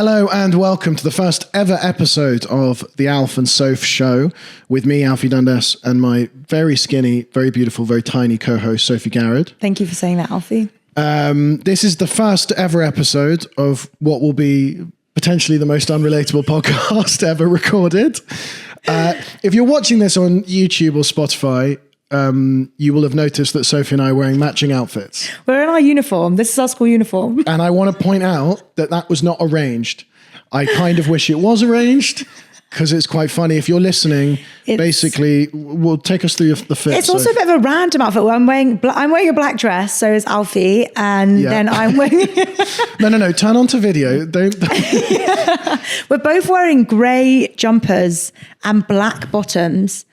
Hello and welcome to the first ever episode of the Alf and Soph Show with me, Alfie Dundas, and my very skinny, very beautiful, very tiny co-host, Sophie Garrad. Thank you for saying that, Alfie. This is the first ever episode of what will be potentially the most unrelatable podcast ever recorded. If you're watching this on YouTube or Spotify, you will have noticed that Sophie and I are wearing matching outfits. We're in our uniform. This is our school uniform. And I want to point out that was not arranged. I kind of wish it was arranged because it's quite funny. If you're listening, basically, we'll take us through the fit. It's also a bit of a random outfit. I'm wearing a black dress, so is Alfie, and then I'm wearing... No. Turn on to video. Don't. We're both wearing grey jumpers and black bottoms.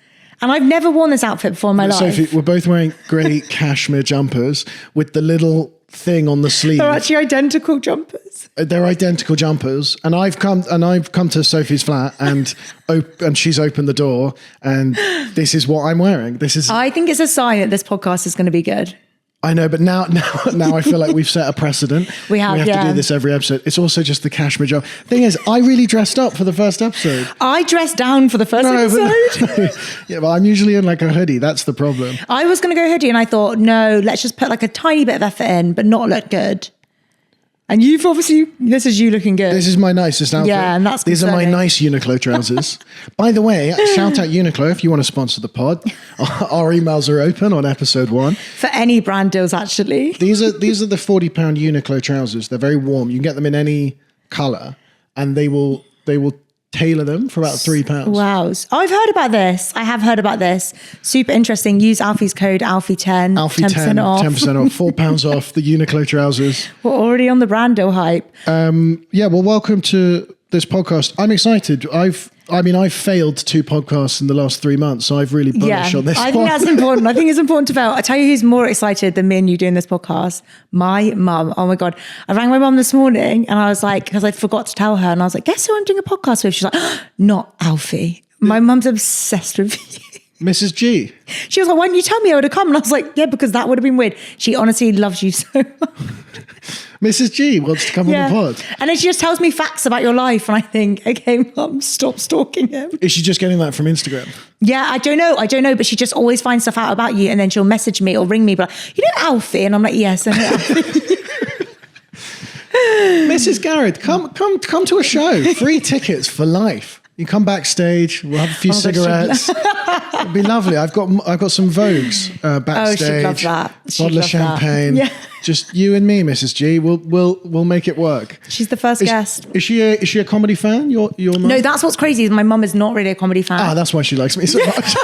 And I've never worn this outfit before in my life. Sophie, we're both wearing grey cashmere jumpers with the little thing on the sleeve. They're actually identical jumpers. They're identical jumpers, and I've come to Sophie's flat, and she's opened the door, and this is what I'm wearing. I think it's a sign that this podcast is going to be good. I know, but now I feel like we've set a precedent. We have to do this every episode. It's also just the cashmere jumper. Thing is, I really dressed up for the first episode. I dressed down for the first episode. Yeah, but I'm usually in like a hoodie. That's the problem. I was going to go hoodie, and I thought, no, let's just put like a tiny bit of effort in, but not look good. And you've obviously, this is you looking good. This is my nicest outfit. Yeah, and that's These concerning. are my nice Uniqlo trousers. By the way, shout out Uniqlo if you want to sponsor the pod. Our emails are open on episode 1. For any brand deals, actually. These are the £40 Uniqlo trousers. They're very warm. You can get them in any colour, and they will tailor them for about £3. Wow. I've heard about this. I have heard about this. Super interesting. Use Alfie's code Alfie10. Alfie10 off. 10% off. £4 off the Uniqlo trousers. We're already on the brand deal hype. Well, welcome to this podcast. I'm excited. I've failed 2 podcasts in the last 3 months, so I've really bullish on this one. I think that's important. I think it's important to fail. I tell you who's more excited than me and you doing this podcast. My mum. Oh my God. I rang my mum this morning and I was like, because I forgot to tell her, and I was like, guess who I'm doing a podcast with? She's like, not Alfie. My mum's obsessed with you. Mrs. G. She was like, why didn't you tell me I would have come? And I was like, yeah, because that would have been weird. She honestly loves you so much. Mrs. G wants to come on the pod. And then she just tells me facts about your life. And I think, okay, Mum, stop stalking him. Is she just getting that from Instagram? Yeah, I don't know. But she just always finds stuff out about you. And then she'll message me or ring me. But you know Alfie? And I'm like, yes, I know Alfie. Mrs. Garrad, come to a show. Free tickets for life. You come backstage. We'll have a few cigarettes. It'd be lovely. I've got some Vogues backstage. Oh, she'd love that. Bottle of champagne. Yeah. Just you and me, Mrs. G. We'll make it work. She's the first guest. Is she a comedy fan? Your mum? No, that's what's crazy. Is my mum is not really a comedy fan. Ah, that's why she likes me so much.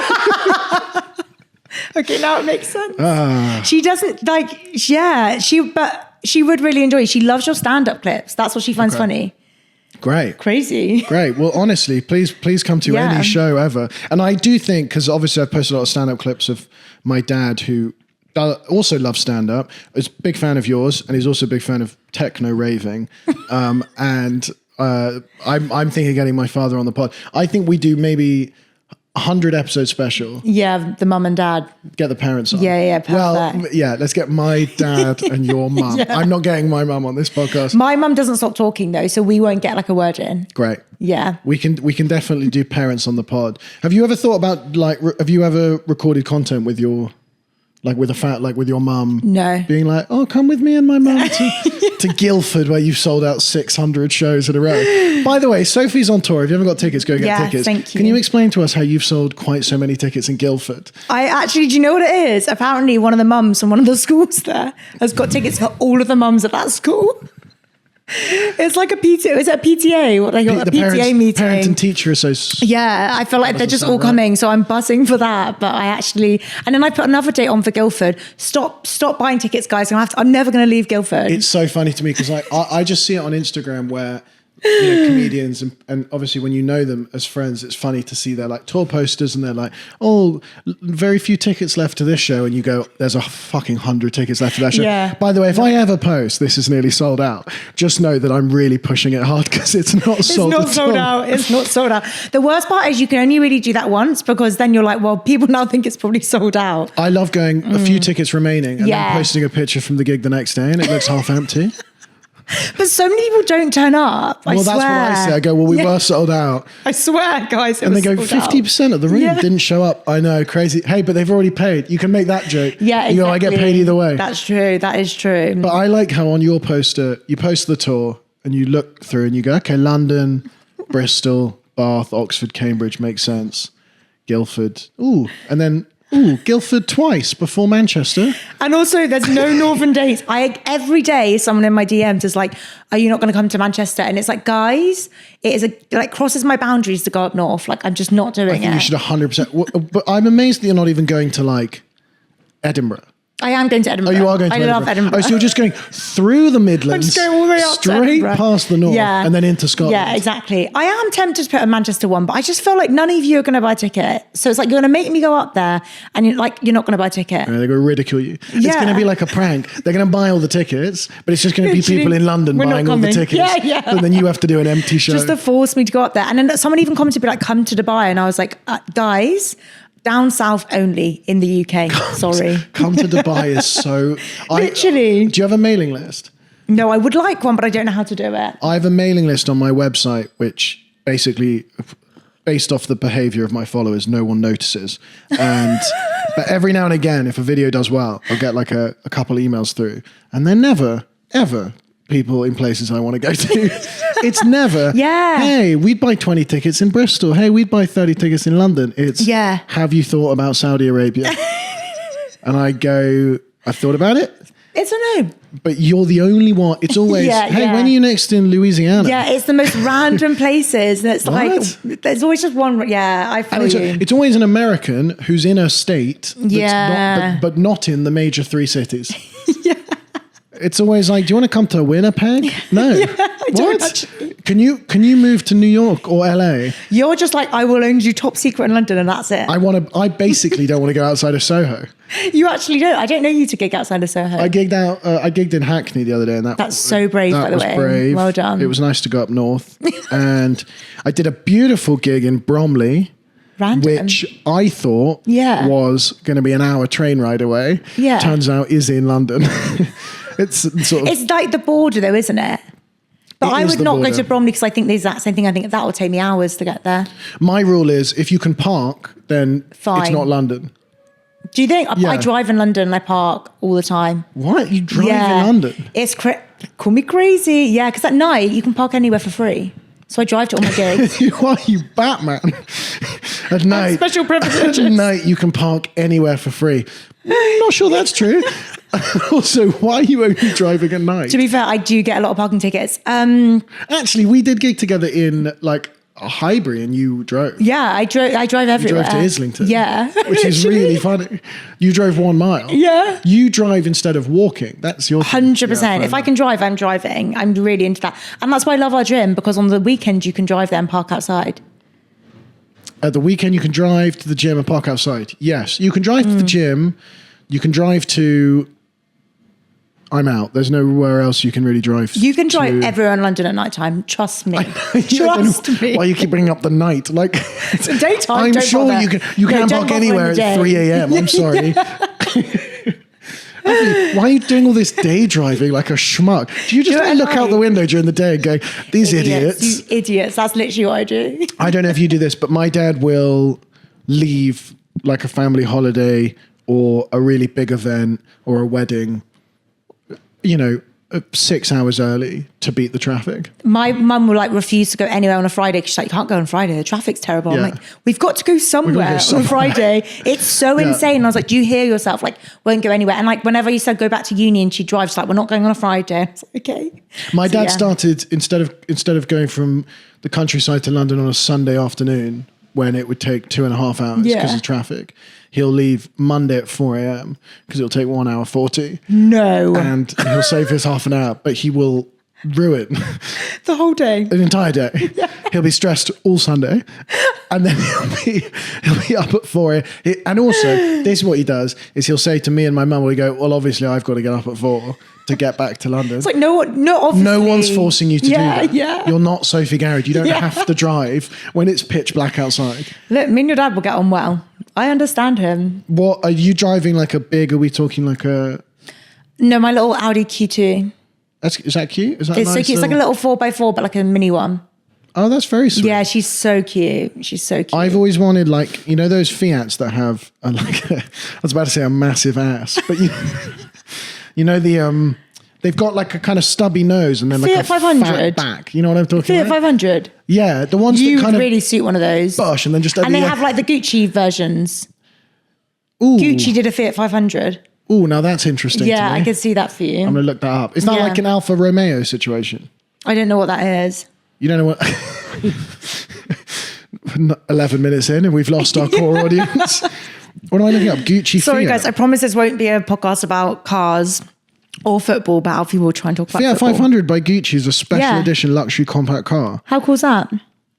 Okay, now it makes sense. She doesn't like. Yeah, but she would really enjoy it. She loves your stand-up clips. That's what she finds funny. Great. Crazy. Great. Well, honestly, please come to any show ever. And I do think, because obviously I've posted a lot of stand-up clips of my dad, who also loves stand-up, is a big fan of yours, and he's also a big fan of techno raving. And I'm thinking of getting my father on the pod. I think we do maybe 100 episode special. Yeah, the mum and dad. Get the parents on. Yeah, perfect. Well, yeah, let's get my dad and your mum. Yeah. I'm not getting my mum on this podcast. My mum doesn't stop talking though, so we won't get like a word in. Great. Yeah. We can definitely do parents on the pod. Have you ever thought about have you ever recorded content with your with your mum? No. Being like, oh, come with me and my mum to Guildford, where you've sold out 600 shows in a row. By the way, Sophie's on tour. If you haven't got tickets, go get tickets. Thank you. Can you explain to us how you've sold quite so many tickets in Guildford? Do you know what it is? Apparently one of the mums from one of the schools there has got tickets for all of the mums at that school. It's like a PTA. Is it a PTA? What they got? A PTA meeting. Parent and Teacher Association. Yeah, I feel like they're just all coming, so I'm buzzing for that. But and then I put another date on for Guildford. Stop buying tickets, guys. I'm never going to leave Guildford. It's so funny to me because I just see it on Instagram where comedians and obviously when you know them as friends, it's funny to see their like tour posters and they're like, oh, very few tickets left to this show, and you go, there's a fucking 100 tickets left to that show. Yeah. By the way, if I ever post this is nearly sold out, just know that I'm really pushing it hard because it's not sold out. It's not sold out. The worst part is you can only really do that once, because then you're like, well, people now think it's probably sold out. I love going a few tickets remaining and then posting a picture from the gig the next day and it looks half empty. But so many people don't turn up. I Well, swear. that's what I say. I go, well, we were sold out. I swear, guys. And they go, 50% of the room didn't show up. I know, crazy. Hey, but they've already paid. You can make that joke. Yeah, exactly. You go, I get paid either way. That's true. That is true. But I like how on your poster, you post the tour and you look through and you go, okay, London, Bristol, Bath, Oxford, Cambridge, makes sense. Guildford. Ooh. And then, Guildford twice before Manchester. And also, there's no northern dates. Every day, someone in my DMs is like, "Are you not going to come to Manchester?" And it's like, guys, it crosses my boundaries to go up north. Like, I'm just not doing it. You should 100%. But I'm amazed that you're not even going to like Edinburgh. I am going to Edinburgh. Oh, you are going to Edinburgh. I love Edinburgh. Oh, so you're just going through the Midlands, just going all the way up straight past the north, and then into Scotland. Yeah, exactly. I am tempted to put a Manchester one, but I just feel like none of you are going to buy a ticket. So it's like, you're going to make me go up there, and you're not going to buy a ticket. Yeah, they're going to ridicule you. It's going to be like a prank. They're going to buy all the tickets, but it's just going to be people in London buying all the tickets. Yeah. And then you have to do an empty show. Just to force me to go up there. And then someone even commented, be like, come to Dubai. And I was like, guys, down south only in the UK. Sorry. Come to Dubai is so... Literally. Do you have a mailing list? No, I would like one, but I don't know how to do it. I have a mailing list on my website, which basically, based off the behavior of my followers, no one notices. But every now and again, if a video does well, I'll get like a couple emails through. And they're never, ever people in places I want to go to. It's never, hey, we'd buy 20 tickets in Bristol. Hey, we'd buy 30 tickets in London. It's, have you thought about Saudi Arabia? And I go, I've thought about it. It's a no. But you're the only one. It's always, when are you next in Louisiana? Yeah, it's the most random places. And it's like, there's always just one. Yeah, I feel you. It's always an American who's in a state that's but not in the major 3 cities. It's always like, do you want to come to Winnipeg? No. What? Can you move to New York or LA? You're just like, I will only do top secret in London and that's it. I basically don't want to go outside of Soho. You actually don't. I don't know you to gig outside of Soho. I gigged in Hackney the other day, and that's so brave, by the way. That was brave. Well done. It was nice to go up north. And I did a beautiful gig in Bromley. Random. Which I thought was going to be an hour train ride away. Yeah. Turns out is in London. It's like the border though, isn't it? But I would not go to Bromley because I think the exact same thing. I think that will take me hours to get there. My rule is if you can park, then fine. It's not London. Do you think? I drive in London and I park all the time. What? You drive in London? It's call me crazy. Yeah, because at night you can park anywhere for free. So I drive to all my gigs. Why are you Batman? At night. Special privileges. At night you can park anywhere for free. Not sure that's true. Also, why are you only driving at night? To be fair, I do get a lot of parking tickets. Actually, we did gig together in like Highbury and you drove. Yeah, I drove everywhere. You drove to Islington. Yeah. Which is really funny. You drove 1 mile. Yeah. You drive instead of walking. That's your 100%. Yeah, if I can drive, I'm driving. I'm really into that. And that's why I love our gym, because on the weekend you can drive there and park outside. At the weekend you can drive to the gym and park outside. Yes. You can drive to the gym. You can drive to... I'm out. There's nowhere else you can really drive. You can drive everywhere in London at night time. Trust me. Trust me. Why you keep bringing up the night? Like it's daytime. I'm sure bother. You can't park anywhere at 3 a.m. I'm sorry. Why are you doing all this day driving like a schmuck? Do you just look out the window during the day and go, these idiots? You idiots. That's literally what I do. I don't know if you do this, but my dad will leave like a family holiday or a really big event or a wedding, 6 hours early to beat the traffic. My mum will refuse to go anywhere on a Friday because she's like, you can't go on Friday. The traffic's terrible. Yeah. I'm like, we've got to go somewhere on Friday. It's so insane. And I was like, do you hear yourself? Won't go anywhere. And whenever you said go back to uni and she drives, she's like, we're not going on a Friday. I was like, okay. My dad started, instead of going from the countryside to London on a Sunday afternoon, when it would take 2.5 hours because of traffic, he'll leave Monday at 4 a.m. because it'll take 1 hour 40. No. And he'll save his half an hour, but he will ruin the whole day, an entire day. Yeah. He'll be stressed all Sunday, and then he'll be up at 4 a.m. And also, this is what he does: is he'll say to me and my mum, "We go, well, obviously, I've got to get up at 4 to get back to London." It's like obviously. No one's forcing you to do that. Yeah. You're not Sophie Garrad. You don't have to drive when it's pitch black outside. Look, me and your dad will get on well. I understand him. What are you driving? Like a big? Are we talking like a? No, my little Audi Q2. Is that cute? Is that It's nice so cute. It's like a little 4x4, but like a mini one. Oh, that's very sweet. Yeah, she's so cute. She's so cute. I've always wanted, like, you know, those Fiats that have I was about to say a massive ass, but you know they've got like a kind of stubby nose and then like Fiat a 500. fat back. You know what I'm talking Fiat about? 500. Yeah, the ones You that kind would really of suit one of those. bush and then just And they have like the Gucci versions. Ooh. Gucci did a Fiat 500. Oh, now that's interesting. Yeah, to me. I could see that for you. I'm gonna look that up. Is that Yeah. like an Alfa Romeo situation? I don't know what that is. You don't know what? 11 minutes in and we've lost our core audience. What am I looking up? Gucci Sorry, Fiat. guys. I promise this won't be a podcast about cars or football, but Alfie will try and talk about Fiat football. 500 by Gucci is a special Yeah. edition luxury compact car. How cool is that?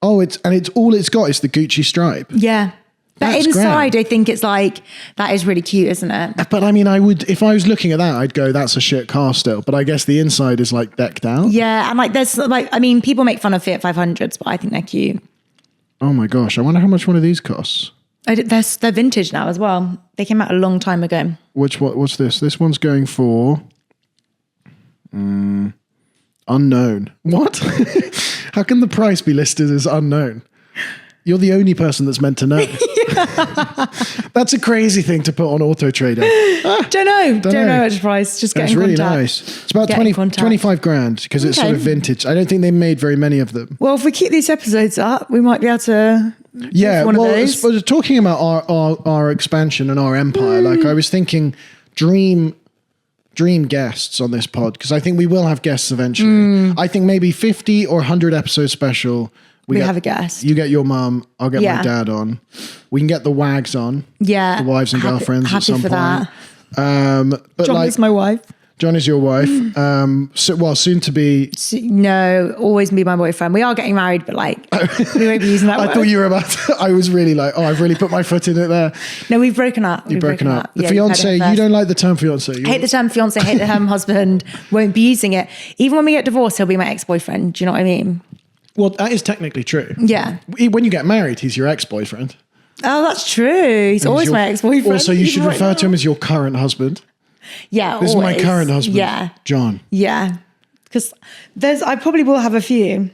Oh, it's all it's got is the Gucci stripe. Yeah. But That's inside, grand. I think it's like, that is really cute, isn't it? But I mean, if I was looking at that, I'd go, that's a shit car still. But I guess the inside is like decked out. Yeah. And like, there's like, I mean, people make fun of Fiat 500s, but I think they're cute. Oh my gosh, I wonder how much one of these costs. They're vintage now as well. They came out a long time ago. What's this? This one's going for unknown. What? How can the price be listed as unknown? You're the only person that's meant to know. That's a crazy thing to put on Auto Trader. Don't know which price. Just get It's in really contact. nice. It's about Get in contact. 25 grand because it's sort of vintage. I don't think they made very many of them. Well, if we keep these episodes up, we might be able to. Yeah, one of well, those. talking about our expansion and our empire, like I was thinking dream guests on this pod because I think we will have guests eventually. I think maybe 50 or 100 episode special. We have a guest. You get your mum, I'll get Yeah. my dad on. We can get the wags on. Yeah. The wives and girlfriends happy at some for point. that. But John like is my wife. John is your wife. Soon to be. No, always be my boyfriend. We are getting married, but like, we won't be using that I word. thought you were about to, I was really like, I've really put my foot in it there. No, we've broken up. You've broken up. The Yeah, you've had it fiance, you first. don't like the term fiance. I hate the term fiance, hate the term husband, won't be using it. Even when we get divorced, he'll be my ex-boyfriend. Do you know what I mean? Well, that is technically true. Yeah. When you get married, he's your ex-boyfriend. Oh, that's true. He's always my ex-boyfriend. Also, you Even should right refer to now. him as your current husband. Yeah, This always. is my current husband. Yeah. John. Yeah. Because I probably will have a few.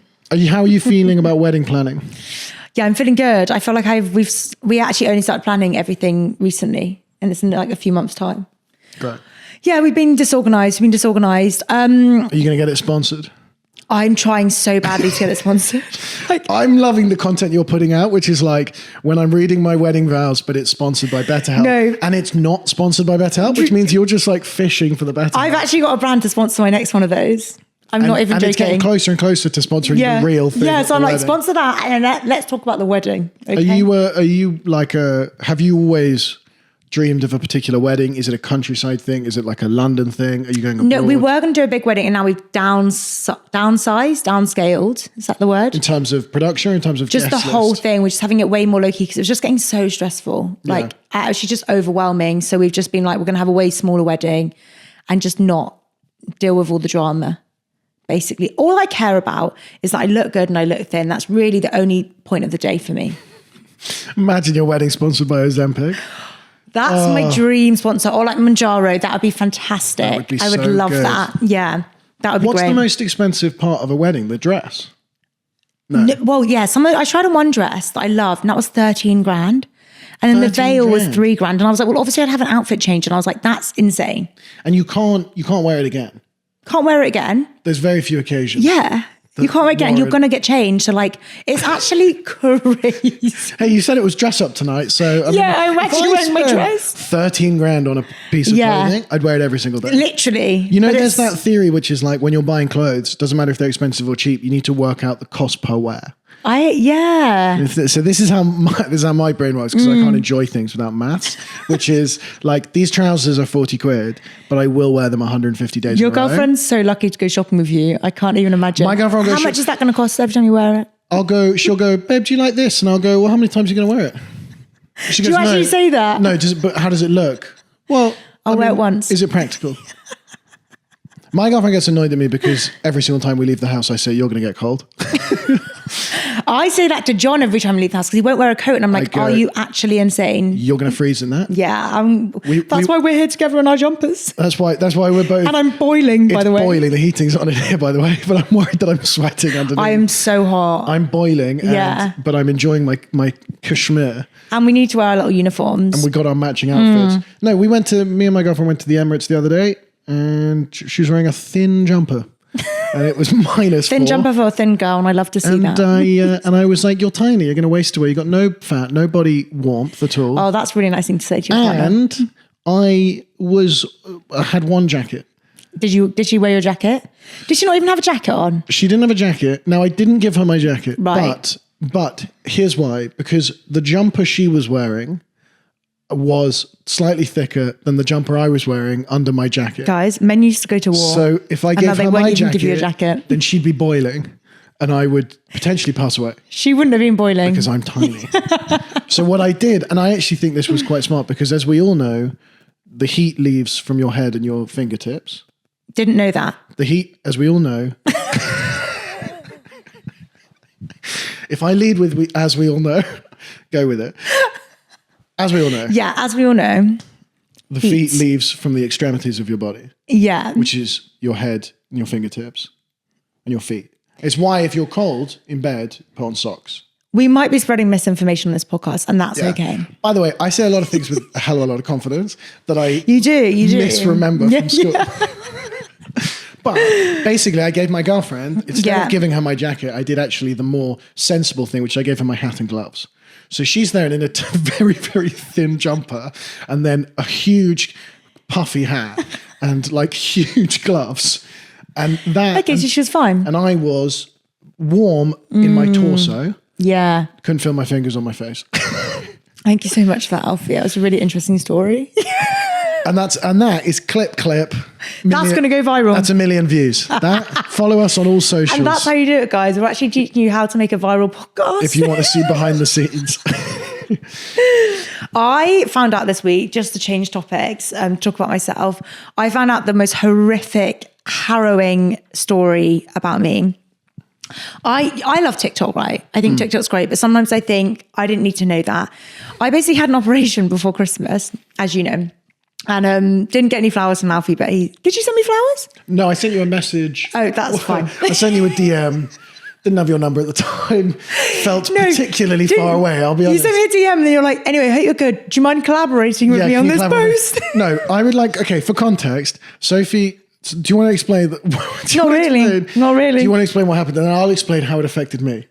How are you feeling about wedding planning? Yeah, I'm feeling good. I feel like we actually only started planning everything recently, and it's in like a few months' time. Great. Yeah, we've been disorganized. Are you going to get it sponsored? I'm trying so badly to get it sponsored. I'm loving the content you're putting out, which is like when I'm reading my wedding vows, but it's sponsored by BetterHelp. No. And it's not sponsored by BetterHelp, which means you're just like fishing for the BetterHelp. I've actually got a brand to sponsor my next one of those. I'm not even and it's getting joking. closer and closer to sponsoring the real thing. Yeah, at so the I'm like, wedding. sponsor that, and then let's talk about the wedding. Okay? Are you like have you always dreamed of a particular wedding? Is it a countryside thing? Is it like a London thing? Are you going abroad? No, we were going to do a big wedding, and now we've downscaled. Is that the word? In terms of production, or in terms of Just guest the whole list? thing. We're just having it way more low key because it was just getting so stressful. Like, actually, just overwhelming. So we've just been like, we're going to have a way smaller wedding, and just not deal with all the drama. Basically, all I care about is that I look good and I look thin. That's really the only point of the day for me. Imagine your wedding sponsored by Ozempic. That's my dream sponsor, or like Manjaro. That would be fantastic. That would be I would so love good. that. Yeah, that would be What's great. the most expensive part of a wedding? The dress? Well, yeah, I tried on one dress that I loved, and that was 13 grand. And then the 13 veil was grand. 3 grand. And I was like, well, obviously I'd have an outfit change. And I was like, that's insane. And you can't wear it again. Can't wear it again. There's very few occasions. Yeah. You can't wear it again. You're warrant- going to get changed. So like, it's actually crazy. Hey, you said it was dress up tonight, so Yeah, I'm if actually I wearing my spent dress. 13 grand on a piece of Yeah. clothing, I'd wear it every single day. Literally. You know, But there's it's- that theory which is like when you're buying clothes, doesn't matter if they're expensive or cheap, you need to work out the cost per wear. Yeah. So this is how my brain works because I can't enjoy things without maths, which is like these trousers are 40 quid, but I will wear them 150 days Your in a row. girlfriend's so lucky to go shopping with you. I can't even imagine. My girlfriend will go How much is that going to cost every time you wear it? She'll go, babe, do you like this? And I'll go, well, how many times are you going to wear it? She Do you actually say that? No, but how does it look? Well, I'll wear it once. Is it practical? My girlfriend gets annoyed at me because every single time we leave the house, I say, you're going to get cold. I say that to John every time I leave the house because he won't wear a coat. And I'm like, are you actually insane? You're going to freeze in that? Yeah. That's why we're here together in our jumpers. That's why we're both. And I'm boiling, by the way. It's boiling. The heating's on in here, by the way. But I'm worried that I'm sweating underneath. I am so hot. I'm boiling. But I'm enjoying my cashmere. And we need to wear our little uniforms. And we got our matching outfits. No, me and my girlfriend went to the Emirates the other day and she was wearing a thin jumper. And it was -4. Thin jumper for a thin girl, and I love to see that. And I was like, you're tiny, you're going to waste away. You've got no fat, no body warmth at all. Oh, that's really nice thing to say to your partner. And I had one jacket. Did she wear your jacket? Did she not even have a jacket on? She didn't have a jacket. Now, I didn't give her my jacket. Right. But here's why. Because the jumper she was wearing was slightly thicker than the jumper I was wearing under my jacket. Guys, men used to go to war. So if I gave her my jacket, give you a jacket, then she'd be boiling and I would potentially pass away. She wouldn't have been boiling. Because I'm tiny. So what I did, and I actually think this was quite smart because as we all know, the heat leaves from your head and your fingertips. Didn't know that. The heat, as we all know. If I lead with as we all know, go with it. As we all know. Yeah, as we all know. The feet leaves from the extremities of your body. Yeah. Which is your head and your fingertips and your feet. It's why if you're cold in bed, put on socks. We might be spreading misinformation on this podcast and that's okay. By the way, I say a lot of things with a hell of a lot of confidence that I you do misremember from school. Yeah. But basically, I gave my girlfriend, instead of giving her my jacket, I did actually the more sensible thing, which I gave her my hat and gloves. So she's there in a very, very thin jumper and then a huge puffy hat and like huge gloves. And that. Okay, so she was fine. And I was warm in my torso. Yeah. Couldn't feel my fingers on my face. Thank you so much for that, Alfie. That was a really interesting story. And that is clip. That's going to go viral. That's 1 million views. Follow us on all socials. And that's how you do it, guys. We're actually teaching you how to make a viral podcast. If you want to see behind the scenes. I found out this week, just to change topics, talk about myself. I found out the most horrific, harrowing story about me. I love TikTok, right? I think TikTok's great, but sometimes I think I didn't need to know that. I basically had an operation before Christmas, as you know. And didn't get any flowers from Alfie, but did you send me flowers? No, I sent you a message. Oh, that's fine. I sent you a DM. Didn't have your number at the time. Felt particularly far away, I'll be honest. You sent me a DM and you're like, anyway, I hope you're good. Do you mind collaborating with me on this post? No, I would like, okay, for context, Sophie, do you want to explain? Not really. Do you want to explain what happened? And then I'll explain how it affected me.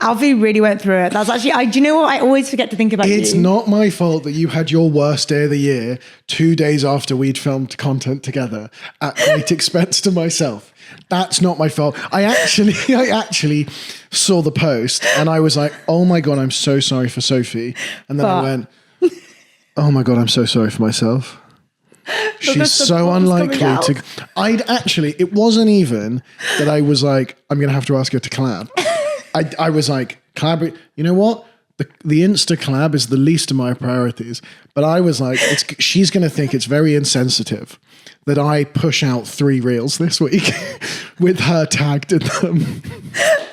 Alfie really went through it. That's actually, do you know what? I always forget to think about It's not my fault that you had your worst day of the year 2 days after we'd filmed content together at great expense to myself. That's not my fault. I actually saw the post and I was like, oh my God, I'm so sorry for Sophie. And then I went, oh my God, I'm so sorry for myself. She's so unlikely to. It wasn't even that I was like, I'm going to have to ask her to collab. I was like, collaborate. You know what? The Insta collab is the least of my priorities. But I was like, she's going to think it's very insensitive that I push out 3 reels this week with her tagged in them.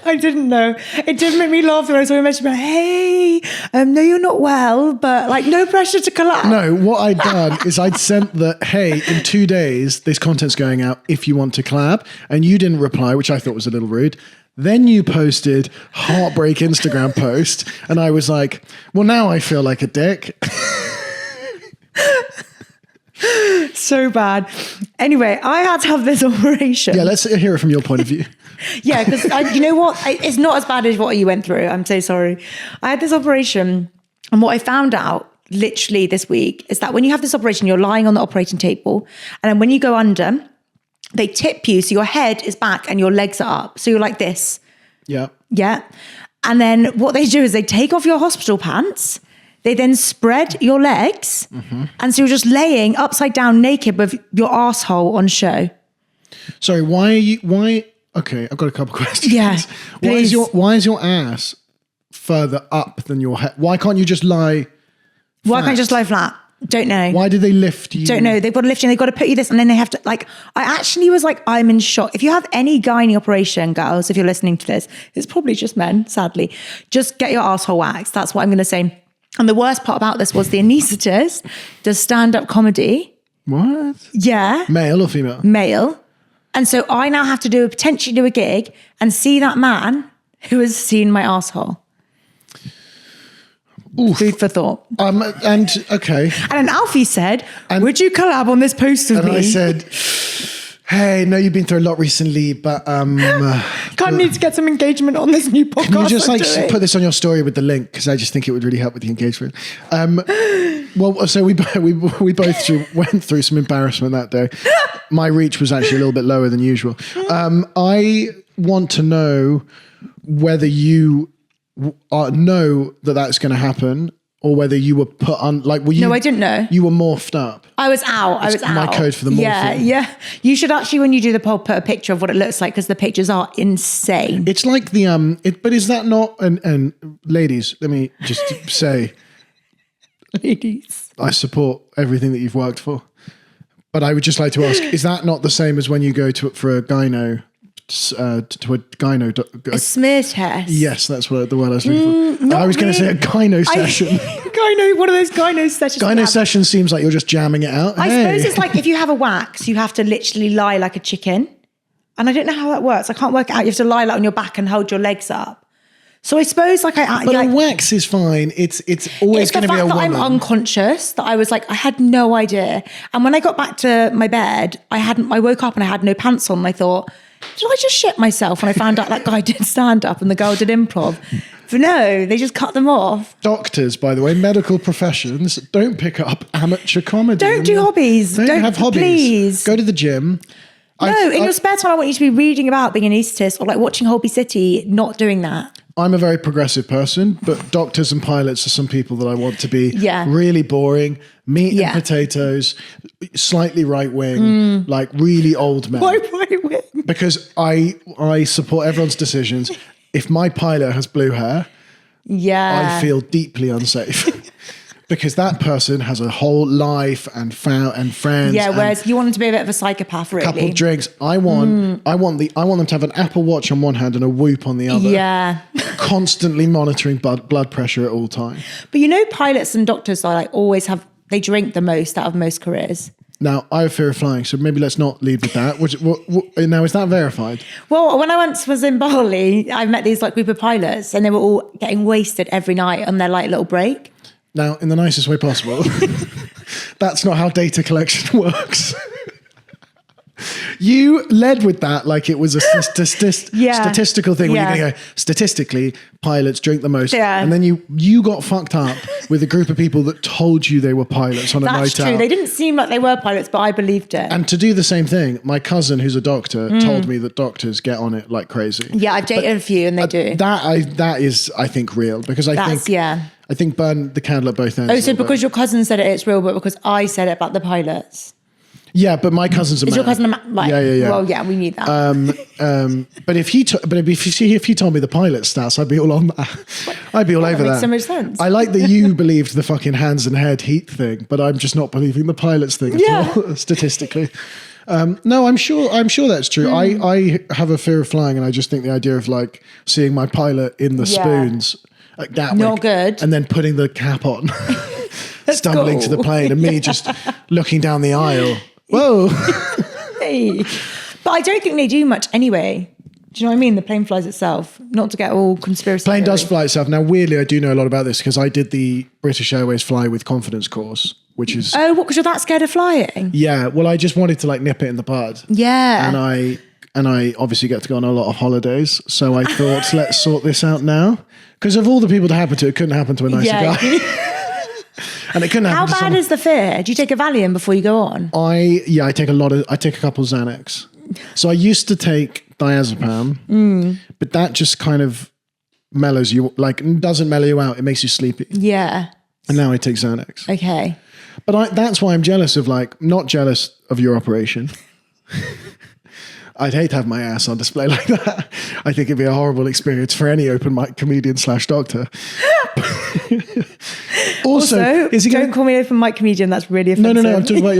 I didn't know. It did make me laugh when I saw you mention, hey, no, you're not well, but like no pressure to collab. No, what I'd done is I'd sent the, hey, in 2 days, this content's going out if you want to collab. And you didn't reply, which I thought was a little rude. Then you posted heartbreak Instagram post. And I was like, well, now I feel like a dick. So bad. Anyway, I had to have this operation. Yeah, let's hear it from your point of view. Yeah, because you know what? It's not as bad as what you went through. I'm so sorry. I had this operation, and what I found out literally this week is that when you have this operation, you're lying on the operating table, and then when you go under, they tip you, so your head is back and your legs are up. So you're like this. Yeah. Yeah. And then what they do is they take off your hospital pants. They then spread your legs. Mm-hmm. And so you're just laying upside down naked with your asshole on show. Sorry, okay, I've got a couple of questions. Yeah. Why is your ass further up than your head? Why can't you just lie flat? Why can't you just lie flat? Don't know. Why did they lift you? Don't know. They've got to lift you and they've got to put you this and then they have to I actually was like, I'm in shock. If you have any gynae operation, girls, if you're listening to this, it's probably just men, sadly. Just get your asshole waxed. That's what I'm going to say. And the worst part about this was the anaesthetist does stand-up comedy. What? Yeah. Male or female? Male. And so I now have to potentially do a gig and see that man who has seen my asshole. Oof. Food for thought. And okay. And then Alfie said, would you collab on this post with me? And I said, hey, no, you've been through a lot recently, but kind of need to get some engagement on this new podcast. Can you just put this on your story with the link? Because I just think it would really help with the engagement. Well, so we both went through some embarrassment that day. My reach was actually a little bit lower than usual. I want to know whether you know that that's going to happen, or whether you were put on, like, were you? No, I didn't know. You were morphed up. I was out. My code for the morphing. Yeah. You should actually, when you do the poll, put a picture of what it looks like, because the pictures are insane. It's like but is that not, and ladies, let me just say, ladies, I support everything that you've worked for, but I would just like to ask, is that not the same as when you go for a gyno? A smear test. Yes, that's what the word I was looking for. I was going to say a gyno session. One of those gyno sessions. Gyno session seems like you're just jamming it out. I suppose it's like if you have a wax, you have to literally lie like a chicken. And I don't know how that works. I can't work it out. You have to lie like on your back and hold your legs up. So I suppose a wax is fine. It's always going to be a woman. I'm unconscious, that I was like, I had no idea. And when I got back to my bed, I woke up and I had no pants on. And I thought, did I just shit myself when I found out that guy did stand up and the girl did improv? But no, they just cut them off. Doctors, by the way, medical professions, don't pick up amateur comedy. Don't do hobbies. Don't have hobbies. Please. Go to the gym. No, in your spare time, I want you to be reading about being an anaesthetist or like watching Holby City, not doing that. I'm a very progressive person, but doctors and pilots are some people that I want to be really boring, meat and potatoes, slightly right-wing, like really old men. Why right-wing? Because I support everyone's decisions. If my pilot has blue hair, I feel deeply unsafe. Because that person has a whole life and friends. Yeah, whereas you want them to be a bit of a psychopath, really. A couple of drinks. I want them to have an Apple Watch on one hand and a Whoop on the other. Yeah. Constantly monitoring blood pressure at all times. But pilots and doctors are like they drink the most out of most careers. Now, I have fear of flying, so maybe let's not lead with that. Now, is that verified? Well, when I once was in Bali, I met these like group of pilots and they were all getting wasted every night on their like little break. Now, in the nicest way possible, that's not how data collection works. You led with that like it was a statistical thing. Where you're going to go, statistically, pilots drink the most. Yeah. And then you got fucked up with a group of people that told you they were pilots on a night out. That's true. They didn't seem like they were pilots, but I believed it. And to do the same thing, my cousin, who's a doctor, told me that doctors get on it like crazy. Yeah, I've dated a few and they do. That is, I think, real. Because I think burn the candle at both ends. Oh, so because your cousin said it's real, but because I said it about the pilots. Yeah, but my cousin's a man. Is your cousin a man? Like, yeah. Well, yeah, we need that. But if he told me the pilot stats, I'd be all on that. I'd be all over that. Makes so much sense. I like that you believed the fucking hands and head heat thing, but I'm just not believing the pilots thing at all, statistically. No, I'm sure that's true. I have a fear of flying, and I just think the idea of like seeing my pilot in the spoons at Gatwick, not good, and then putting the cap on, stumbling to the plane, and me just looking down the aisle. Whoa. Hey. But I don't think they do much anyway. Do you know what I mean? The plane flies itself. Not to get all conspiracy Plane theory. does fly itself. Now, weirdly, I do know a lot about this because I did the British Airways Fly with Confidence course, which is... Oh, what? Because you're that scared of flying? Yeah. Well, I just wanted to like nip it in the bud. Yeah. And I obviously get to go on a lot of holidays. So I thought, let's sort this out now. Because of all the people to happen to, it couldn't happen to a nicer guy. And it couldn't happen. How bad is the fear? Do you take a Valium before you go on? I take a couple of Xanax. So I used to take diazepam, but that just kind of mellows you, like doesn't mellow you out. It makes you sleepy. Yeah. And now I take Xanax. Okay. But that's why I'm jealous of not jealous of your operation. I'd hate to have my ass on display like that. I think it'd be a horrible experience for any open mic comedian / doctor. Also, is he don't call me an open mic comedian. That's really offensive. No. I'm talking about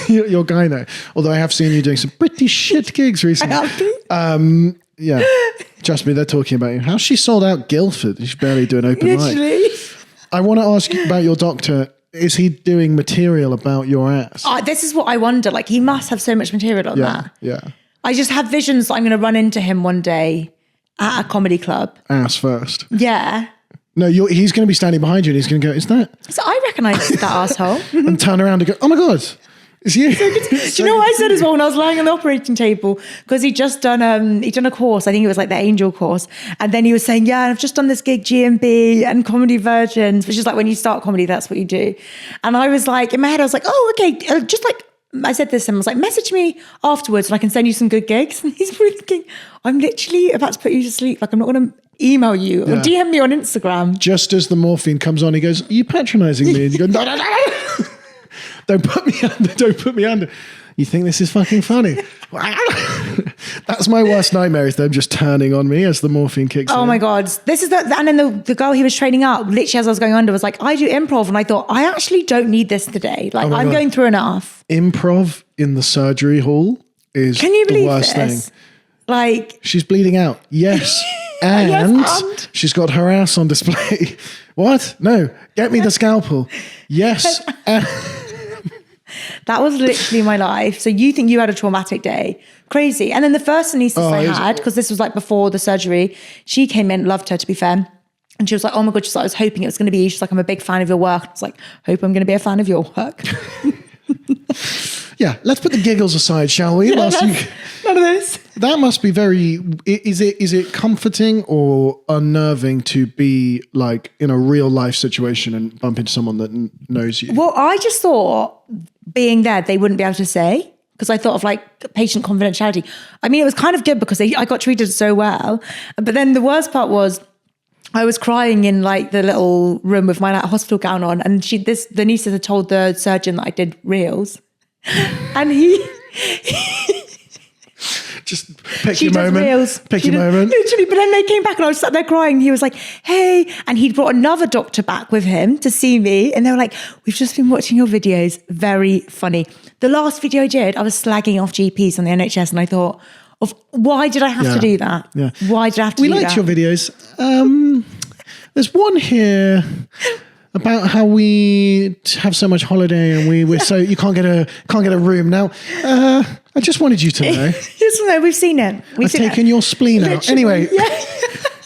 your guy now. Although I have seen you doing some pretty shit gigs recently. Yeah. Trust me, they're talking about you. How's she sold out Guildford? She's barely doing open mic. I want to ask you about your doctor. Is he doing material about your ass? This is what I wonder. Like, he must have so much material on that. Yeah. I just have visions that I'm going to run into him one day at a comedy club. Ass first. Yeah. No, he's going to be standing behind you and he's going to go, is that? So I recognise that asshole. And turn around and go, oh my God, it's you. Do you know what I said as well when I was lying on the operating table? Because he'd done a course. I think it was like the Angel course. And then he was saying, yeah, I've just done this gig, GMB and Comedy Virgins, which is like when you start comedy, that's what you do. And I was like, in my head, I was like, oh, okay. Just like, I said this to him, I was like, message me afterwards and I can send you some good gigs. And he's really thinking, I'm literally about to put you to sleep. Like, I'm not going to email you or DM me on Instagram. Just as the morphine comes on, he goes, are you patronising me? And you go, no. Don't put me under. You think this is fucking funny? That's my worst nightmare, is them just turning on me as the morphine kicks in. Oh my God. This is and then the girl he was training up, literally as I was going under, was like, I do improv. And I thought, I actually don't need this today. Like, I'm going through enough. Improv in the surgery hall is the worst thing. Like, she's bleeding out. Yes. And she's got her ass on display. What? No. Get me the scalpel. Yes. That was literally my life. So you think you had a traumatic day. Crazy. And then the first anaesthetist I had, because this was like before the surgery, she came in, loved her to be fair. And she was like, oh my God, she's like, I was hoping it was going to be you. She's like, I'm a big fan of your work. I was like, hope I'm going to be a fan of your work. Yeah, let's put the giggles aside, shall we? None of this. That must be very, is it comforting or unnerving to be like in a real life situation and bump into someone that knows you? Well, I just thought being there, they wouldn't be able to say, because I thought of like patient confidentiality. I mean, it was kind of good because I got treated so well. But then the worst part was I was crying in like the little room with my like hospital gown on. And the anaesthetist had told the surgeon that I did reels. And he just pick your moment. Literally, but then they came back and I was sat there crying. He was like, hey, and he'd brought another doctor back with him to see me. And they were like, we've just been watching your videos. Very funny. The last video I did, I was slagging off GPs on the NHS and I thought, why did I have to do that? Yeah. Why did I have to do that? We liked your videos. There's one here about how we have so much holiday and we're so you can't get a room now. I just wanted you to know. Just know we've seen it. I've taken your spleen out. Anyway,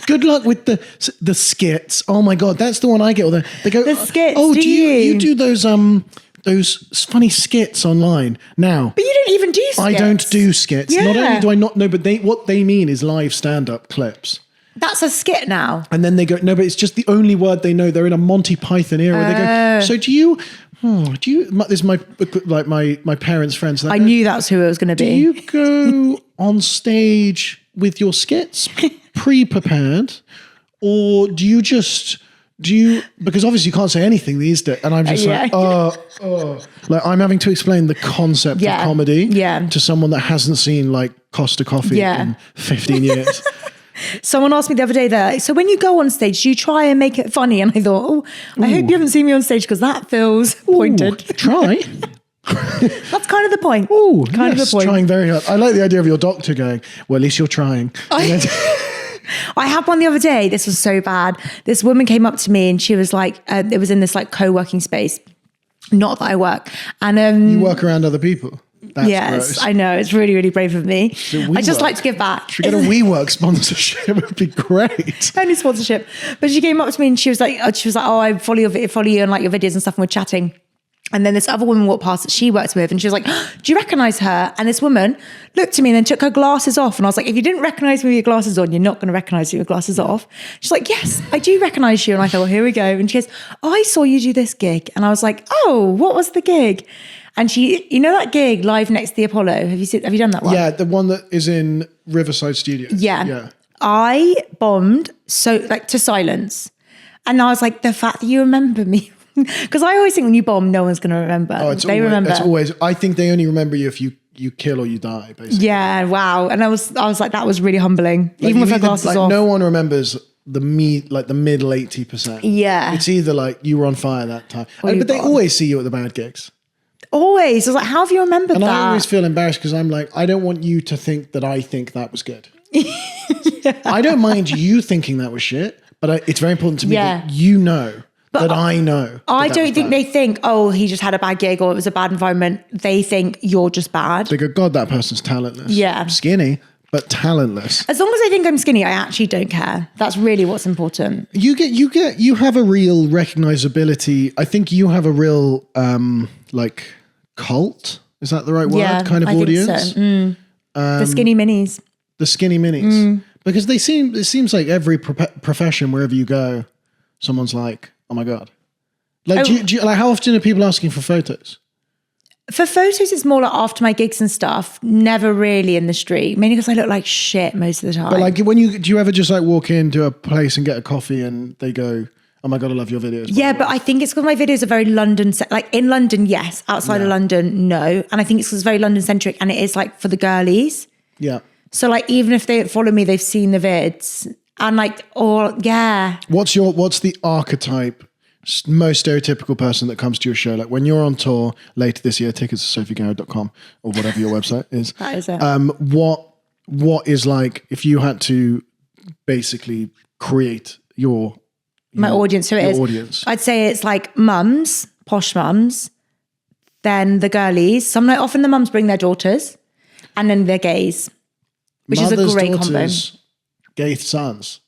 good luck with the skits. Oh my God, that's the one I get. They go, the skits. Oh, do you do those funny skits online now? But you don't even do skits. I don't do skits. Yeah. Not only do I not know, but what they mean is live stand-up clips. That's a skit now. And then they go, no, but it's just the only word they know. They're in a Monty Python era. They go, so do you, this is my parents' friends. I knew that's who it was going to be. Do you go on stage with your skits pre-prepared, or do you, because obviously you can't say anything these days. And I'm just like I'm having to explain the concept of comedy to someone that hasn't seen like Costa Coffee in 15 years. Someone asked me the other day so when you go on stage, do you try and make it funny? And I thought, I hope you haven't seen me on stage because that feels pointed. Try. That's kind of the point. Kind of the point. Trying very hard. I like the idea of your doctor going, well, at least you're trying. I had one the other day. This was so bad. This woman came up to me and she was like, it was in this like co-working space. Not that I work. And you work around other people. That's gross. I know. It's really, really brave of me. I just like to give back. Should we get a WeWork sponsorship? It would be great. Any sponsorship. But she came up to me and she was like, oh, I follow you and like your videos and stuff, and we're chatting. And then this other woman walked past that she works with and she was like, do you recognize her? And this woman looked at me and then took her glasses off. And I was like, if you didn't recognize me with your glasses on, you're not going to recognize me with your glasses off. She's like, yes, I do recognize you. And I thought, well, here we go. And she goes, I saw you do this gig. And I was like, oh, what was the gig? And she, you know that gig live next to the Apollo? Have you done that one? Yeah, the one that is in Riverside Studios. Yeah. I bombed to silence. And I was like, the fact that you remember me. Because I always think when you bomb, no one's going to remember. Remember. It's always, I think they only remember you if you kill or you die, basically. Yeah, wow. And I was like, that was really humbling. Like, even with her glasses off. No one remembers the mid 80%. Yeah. It's either like you were on fire that time. But they always see you at the bad gigs. Always. I was like, how have you remembered that? I always feel embarrassed because I'm like, I don't want you to think that I think that was good. I don't mind you thinking that was shit, but it's very important to me that you know that I know. I don't think they think, oh, he just had a bad gig or it was a bad environment. They think you're just bad. They go, God, that person's talentless. Yeah. Skinny, but talentless. As long as they think I'm skinny, I actually don't care. That's really what's important. You have a real recognizability. I think you have a real like cult. Is that the right word? Yeah, kind of I audience. Think so. The skinny minis. The skinny minis. Because it seems like every profession, wherever you go, someone's like, oh my God. Like, do you, like, how often are people asking for photos? For photos, it's more like after my gigs and stuff. Never really in the street. Mainly because I look like shit most of the time. But like, do you ever just like walk into a place and get a coffee and they go, oh my God, I love your videos. Yeah, but I think it's because my videos are very London, like in London, yes. Outside of London, no. And I think it's because it's very London centric and it is like for the girlies. Yeah. So like, even if they follow me, they've seen the vids and like, or yeah. What's the archetype, most stereotypical person that comes to your show? Like when you're on tour later this year, tickets at sophiegarrad.com or whatever your website is. That is it. What is like, if you had to basically create my audience, so it is. Audience. I'd say it's like mums, posh mums, then the girlies. Often the mums bring their daughters, and then their gays, which is a great combo. Gay sons.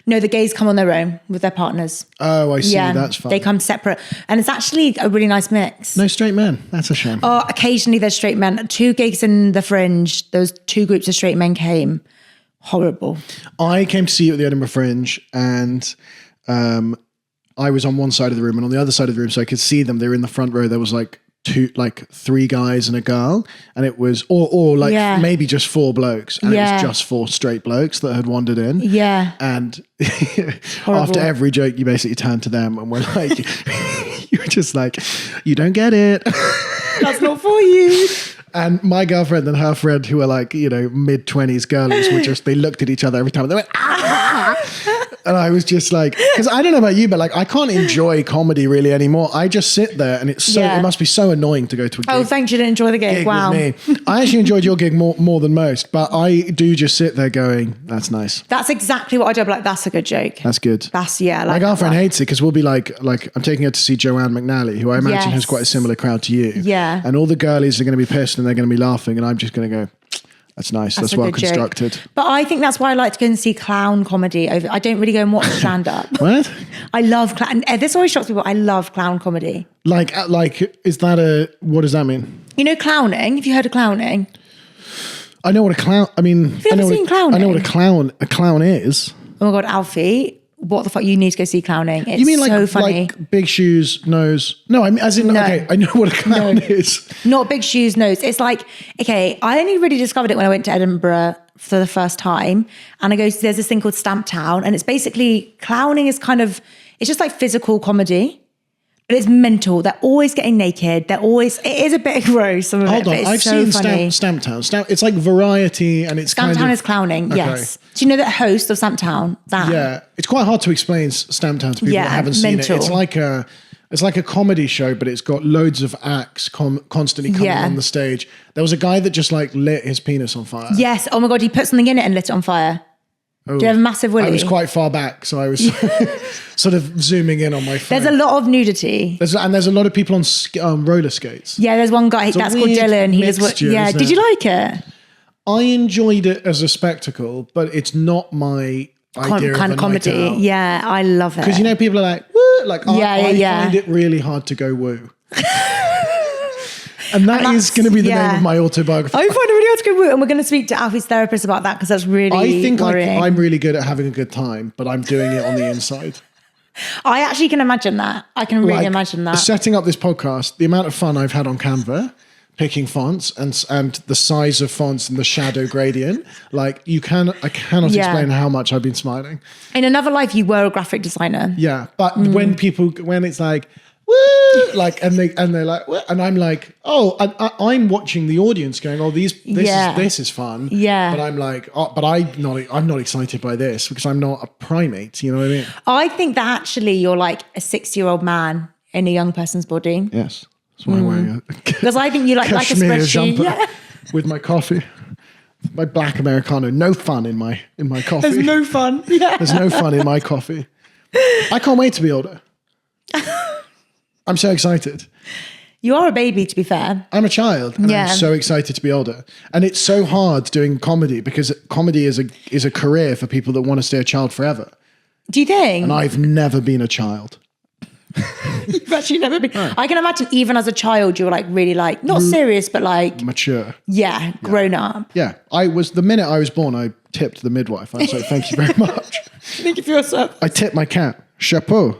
No, the gays come on their own with their partners. Oh, I see. Yeah, that's fine. They come separate, and it's actually a really nice mix. No straight men. That's a shame. Oh, occasionally there's straight men. 2 gigs in the Fringe. Those 2 groups of straight men came. Horrible. I came to see you at the Edinburgh Fringe, and I was on one side of the room and on the other side of the room, so I could see them. They were in the front row. There was like 3 guys and a girl, and it was or maybe just 4 blokes, and it was just 4 straight blokes that had wandered in. Yeah. And after every joke, you basically turned to them and were like, you were just like, you don't get it. That's not for you. And my girlfriend and her friend, who were like, mid-20s girlies, they looked at each other every time and they went, ah! And I was just like, because I don't know about you, but like I can't enjoy comedy really anymore. I just sit there and it must be so annoying to go to a gig. Oh, thanks, you didn't enjoy the gig. Wow. With me. I actually enjoyed your gig more than most, but I do just sit there going, that's nice. That's exactly what I do. I'm like, that's a good joke. That's good. My girlfriend hates it because we'll be like I'm taking her to see Joanne McNally, who I imagine has quite a similar crowd to you. Yeah. And all the girlies are going to be pissed and they're going to be laughing, and I'm just going to go, that's nice. That's well constructed. Joke. But I think that's why I like to go and see clown comedy. I don't really go and watch stand up. What? I love clown. This always shocks people. I love clown comedy. Like, is that what does that mean? Clowning. Have you heard of clowning? I know what a clown. I mean, have you ever seen clowning? I know what a clown is. Oh my God, Alfie. What the fuck? You need to go see clowning. It's so funny. Like big shoes, nose? No, I mean, as in, okay, I know what a clown is. Not big shoes, nose. It's like, okay, I only really discovered it when I went to Edinburgh for the first time. And there's this thing called Stamp Town. And it's basically, clowning is it's just like physical comedy. But it's mental. They're always getting naked. It is a bit gross. Some of it, but it's I've so seen funny. Stamp Town. It's like variety, and it's Stamp Town is clowning. Okay. Yes. Do you know that host of Stamp Town? Yeah, it's quite hard to explain Stamp Town to people that haven't seen it. It's like a comedy show, but it's got loads of acts constantly coming on the stage. There was a guy that just lit his penis on fire. Yes. Oh my God, he put something in it and lit it on fire. Oh, do you have a massive willy? I was quite far back, so I was sort of zooming in on my phone. There's a lot of nudity. There's a lot of people on roller skates. Yeah, there's one guy, that's called Dylan. Did you like it? I enjoyed it as a spectacle, but it's not my idea kind of comedy. Yeah, I love it. Because people are like, woo! Like, I find it really hard to go woo. And that is going to be the name of my autobiography. I find it really hard to go woo, and we're going to speak to Alfie's therapist about that because that's really I think worrying. I'm really good at having a good time, but I'm doing it on the inside. I actually can imagine that. I can really imagine that. Setting up this podcast, the amount of fun I've had on Canva, picking fonts and the size of fonts and the shadow gradient, I cannot explain how much I've been smiling. In another life, you were a graphic designer. Yeah, but when it's like, woo, like, and they're like, what? And I'm like, oh, I'm watching the audience going, oh, this is fun. Yeah. But I'm like, oh, but I'm not excited by this because I'm not a primate. You know what I mean? I think that actually you're like a 60-year-old man in a young person's body. Yes. That's why I'm wearing a Because I think you like a cashmere spreadsheet. jumper with my coffee. My black Americano. No fun in my coffee. There's no fun. Yeah. There's no fun in my coffee. I can't wait to be older. I'm so excited. You are a baby, to be fair. I'm a child, and I'm so excited to be older. And it's so hard doing comedy because comedy is a career for people that want to stay a child forever. Do you think? And I've never been a child. You've actually never been. No. I can imagine even as a child, you were like really like, not serious, but like. Mature. Yeah, grown up. Yeah. The minute I was born, I tipped the midwife. I was like, thank you very much. Thank you for your service. I tipped my cat. Chapeau.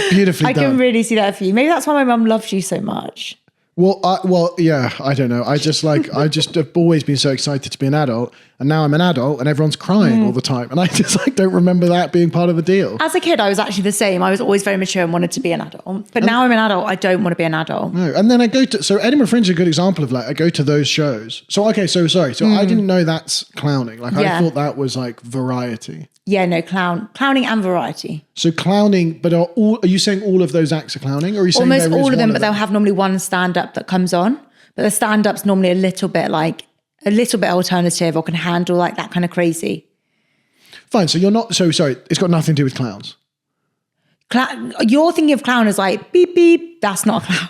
Beautifully done. I can really see that for you. Maybe that's why my mum loves you so much. Well, yeah, I don't know. I just have always been so excited to be an adult, and now I'm an adult, and everyone's crying all the time, and I just don't remember that being part of the deal. As a kid, I was actually the same. I was always very mature and wanted to be an adult, but now I'm an adult. I don't want to be an adult. No, and then so Edinburgh Fringe is a good example of like I go to those shows. So okay, so sorry, so I didn't know that's clowning. Like I thought that was like variety. Yeah, no, clowning and variety. So clowning, but are you saying all of those acts are clowning, or are you saying almost all of them? But them? They'll have normally one stand-up that comes on, but the stand-up's normally a little bit alternative or can handle like that kind of crazy. Fine. So you're not. So sorry, it's got nothing to do with clowns. You're thinking of clown as like beep beep. That's not a clown.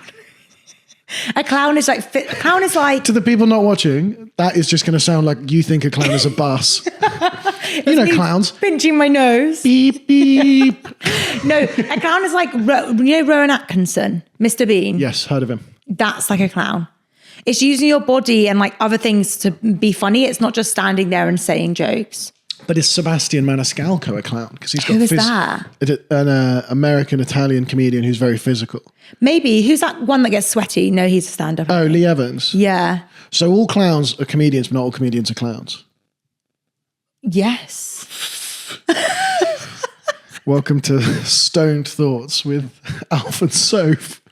A clown is like to the people not watching. That is just going to sound like you think a clown is a bus. You know clowns. Pinching my nose. Beep, beep. No, a clown is like, Rowan Atkinson, Mr. Bean? Yes, heard of him. That's like a clown. It's using your body and like other things to be funny. It's not just standing there and saying jokes. But is Sebastian Maniscalco a clown? Because he's got Who is that? An American-Italian comedian who's very physical. Maybe. Who's that one that gets sweaty? No, he's a stand-up. Oh, Lee Evans. Yeah. So all clowns are comedians, but not all comedians are clowns. Yes. Welcome to Stoned Thoughts with Alf and Soph.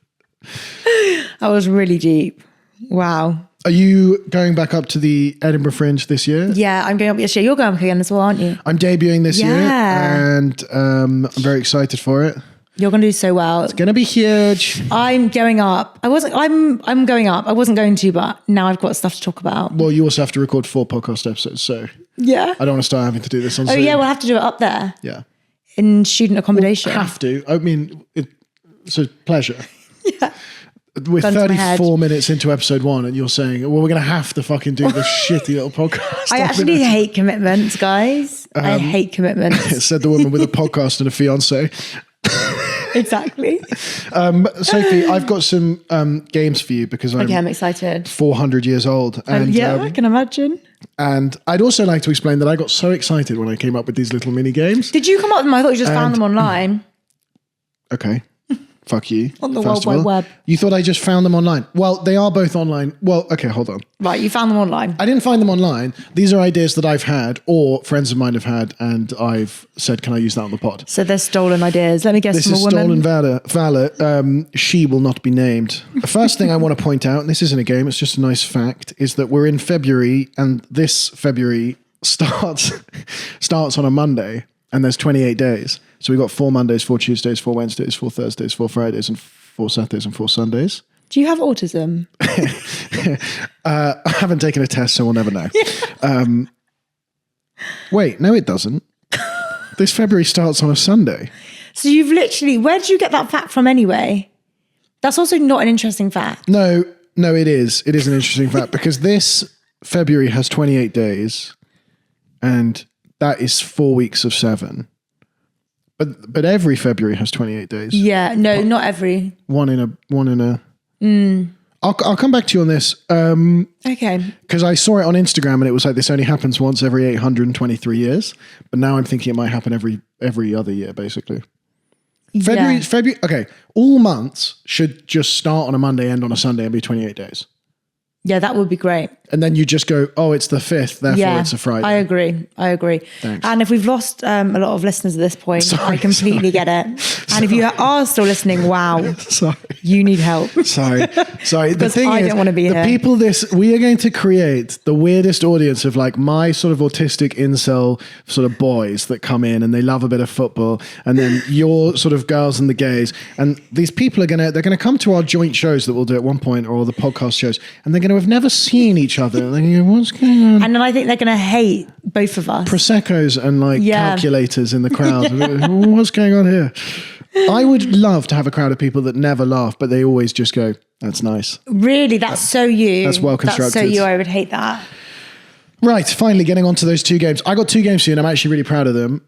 That was really deep. Wow. Are you going back up to the Edinburgh Fringe this year? Yeah, I'm going up this year. You're going up again as well, aren't you? I'm debuting this year, and I'm very excited for it. You're going to do so well. It's going to be huge. I'm going up. I'm going up. I wasn't going to, but now I've got stuff to talk about. Well, you also have to record 4 podcast episodes, so yeah, I don't want to start having to do this on Zoom. Oh yeah, we'll have to do it up there. Yeah, in student accommodation. We'll have to. I mean, it's a pleasure. Yeah. We're 34 minutes into episode 1 and you're saying, well, we're going to have to fucking do this shitty little podcast. I actually hate commitments, guys. I hate commitments. Said the woman with a podcast and a fiance. Exactly. Sophie, I've got some games for you because I'm excited. 400 years old. And, I can imagine. And I'd also like to explain that I got so excited when I came up with these little mini games. Did you come up with them? I thought you just found them online. Okay. Fuck you. On the World Wide Web. You thought I just found them online. Well, they are both online. Well, okay, hold on. Right, you found them online. I didn't find them online. These are ideas that I've had or friends of mine have had, and I've said, can I use that on the pod? So they're stolen ideas. Let me guess, from a woman. This is stolen valor. She will not be named. The first thing I want to point out, and this isn't a game, it's just a nice fact, is that we're in February, and this February starts on a Monday, and there's 28 days. So we've got 4 Mondays, 4 Tuesdays, 4 Wednesdays, 4 Thursdays, 4 Fridays, and 4 Saturdays, and 4 Sundays. Do you have autism? I haven't taken a test, so we'll never know. Wait, no, it doesn't. This February starts on a Sunday. So you've literally, where did you get that fact from anyway? That's also not an interesting fact. No, it is. It is an interesting fact because this February has 28 days, and that is 4 weeks of 7. But every February has 28 days. Yeah, no, not every. One in a. I'll come back to you on this. Okay. Because I saw it on Instagram and it was like this only happens once every 823 years. But now I'm thinking it might happen every other year, basically. February. Okay, all months should just start on a Monday, end on a Sunday, and be 28 days. Yeah, that would be great. And then you just go, oh, it's the 5th, therefore it's a Friday. I agree. Thanks. And if we've lost a lot of listeners at this point, I completely get it. And if you are still listening, wow. Sorry. You need help. Sorry. The thing I is, don't want to be the here. people we are going to create the weirdest audience of like my sort of autistic incel sort of boys that come in and they love a bit of football, and then your sort of girls and the gays. And these people they're gonna come to our joint shows that we'll do at one point, or the podcast shows, and they're gonna have never seen each other. They're going, what's going on? And then I think they're going to hate both of us. Proseccos and like calculators in the crowd. What's going on here? I would love to have a crowd of people that never laugh, but they always just go, that's nice. Really? That's so you. That's well constructed. That's so you. I would hate that. Right. Finally getting on to those 2 games. I got 2 games for you and I'm actually really proud of them.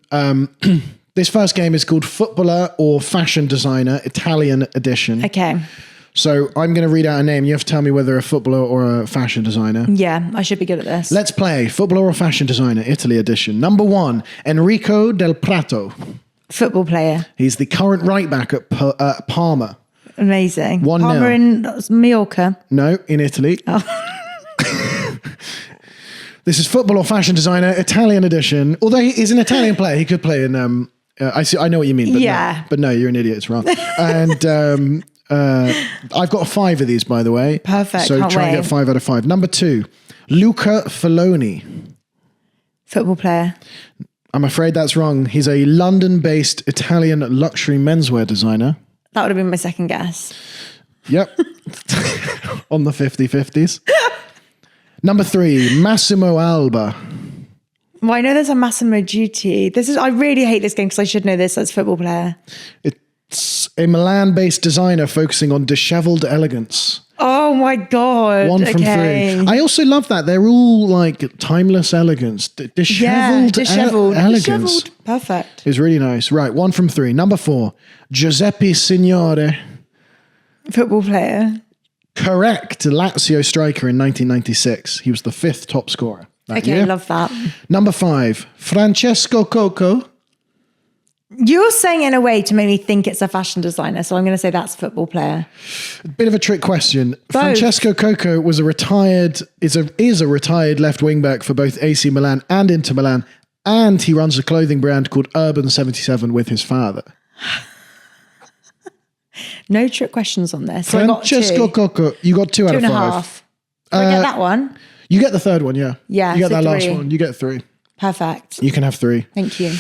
This first game is called Footballer or Fashion Designer, Italian edition. Okay. So I'm going to read out a name. You have to tell me whether a footballer or a fashion designer. Yeah, I should be good at this. Let's play Footballer or Fashion Designer, Italy edition. Number 1, Enrico Del Prato. Football player. He's the current right back at Parma. Amazing. 1-0. Parma in Mallorca. No, in Italy. Oh. This is Football or Fashion Designer, Italian edition. Although he's an Italian player, he could play in... I know what you mean, but yeah. No, you're an idiot. It's wrong. And... I've got 5 of these, by the way. Perfect. So try and get 5 out of 5. Number 2, Luca Filoni. Football player. I'm afraid that's wrong. He's a London-based Italian luxury menswear designer. That would have been my second guess. Yep. On the 50-50s. Number 3, Massimo Alba. Well, I know there's a Massimo Dutti. I really hate this game because I should know this as football player. It's a Milan-based designer focusing on disheveled elegance. Oh my God. 1 from 3. I also love that. They're all like timeless elegance. Disheveled elegance. Disheveled. Perfect. Is really nice. Right, 1 from 3. Number 4, Giuseppe Signore. Football player. Correct. Lazio striker in 1996. He was the 5th top scorer that year. I love that. Number 5, Francesco Coco. You're saying it in a way to make me think it's a fashion designer, so I'm going to say that's football player. A bit of a trick question. Both. Francesco Coco was is a retired left wing back for both AC Milan and Inter Milan, and he runs a clothing brand called Urban 77 with his father. No trick questions on this. So Francesco Coco, you got 2 out of 5. 2.5. Do I get that one? You get the 3rd one, yeah. Yeah, you get so that 3. last one. You get 3. Perfect. You can have 3. Thank you.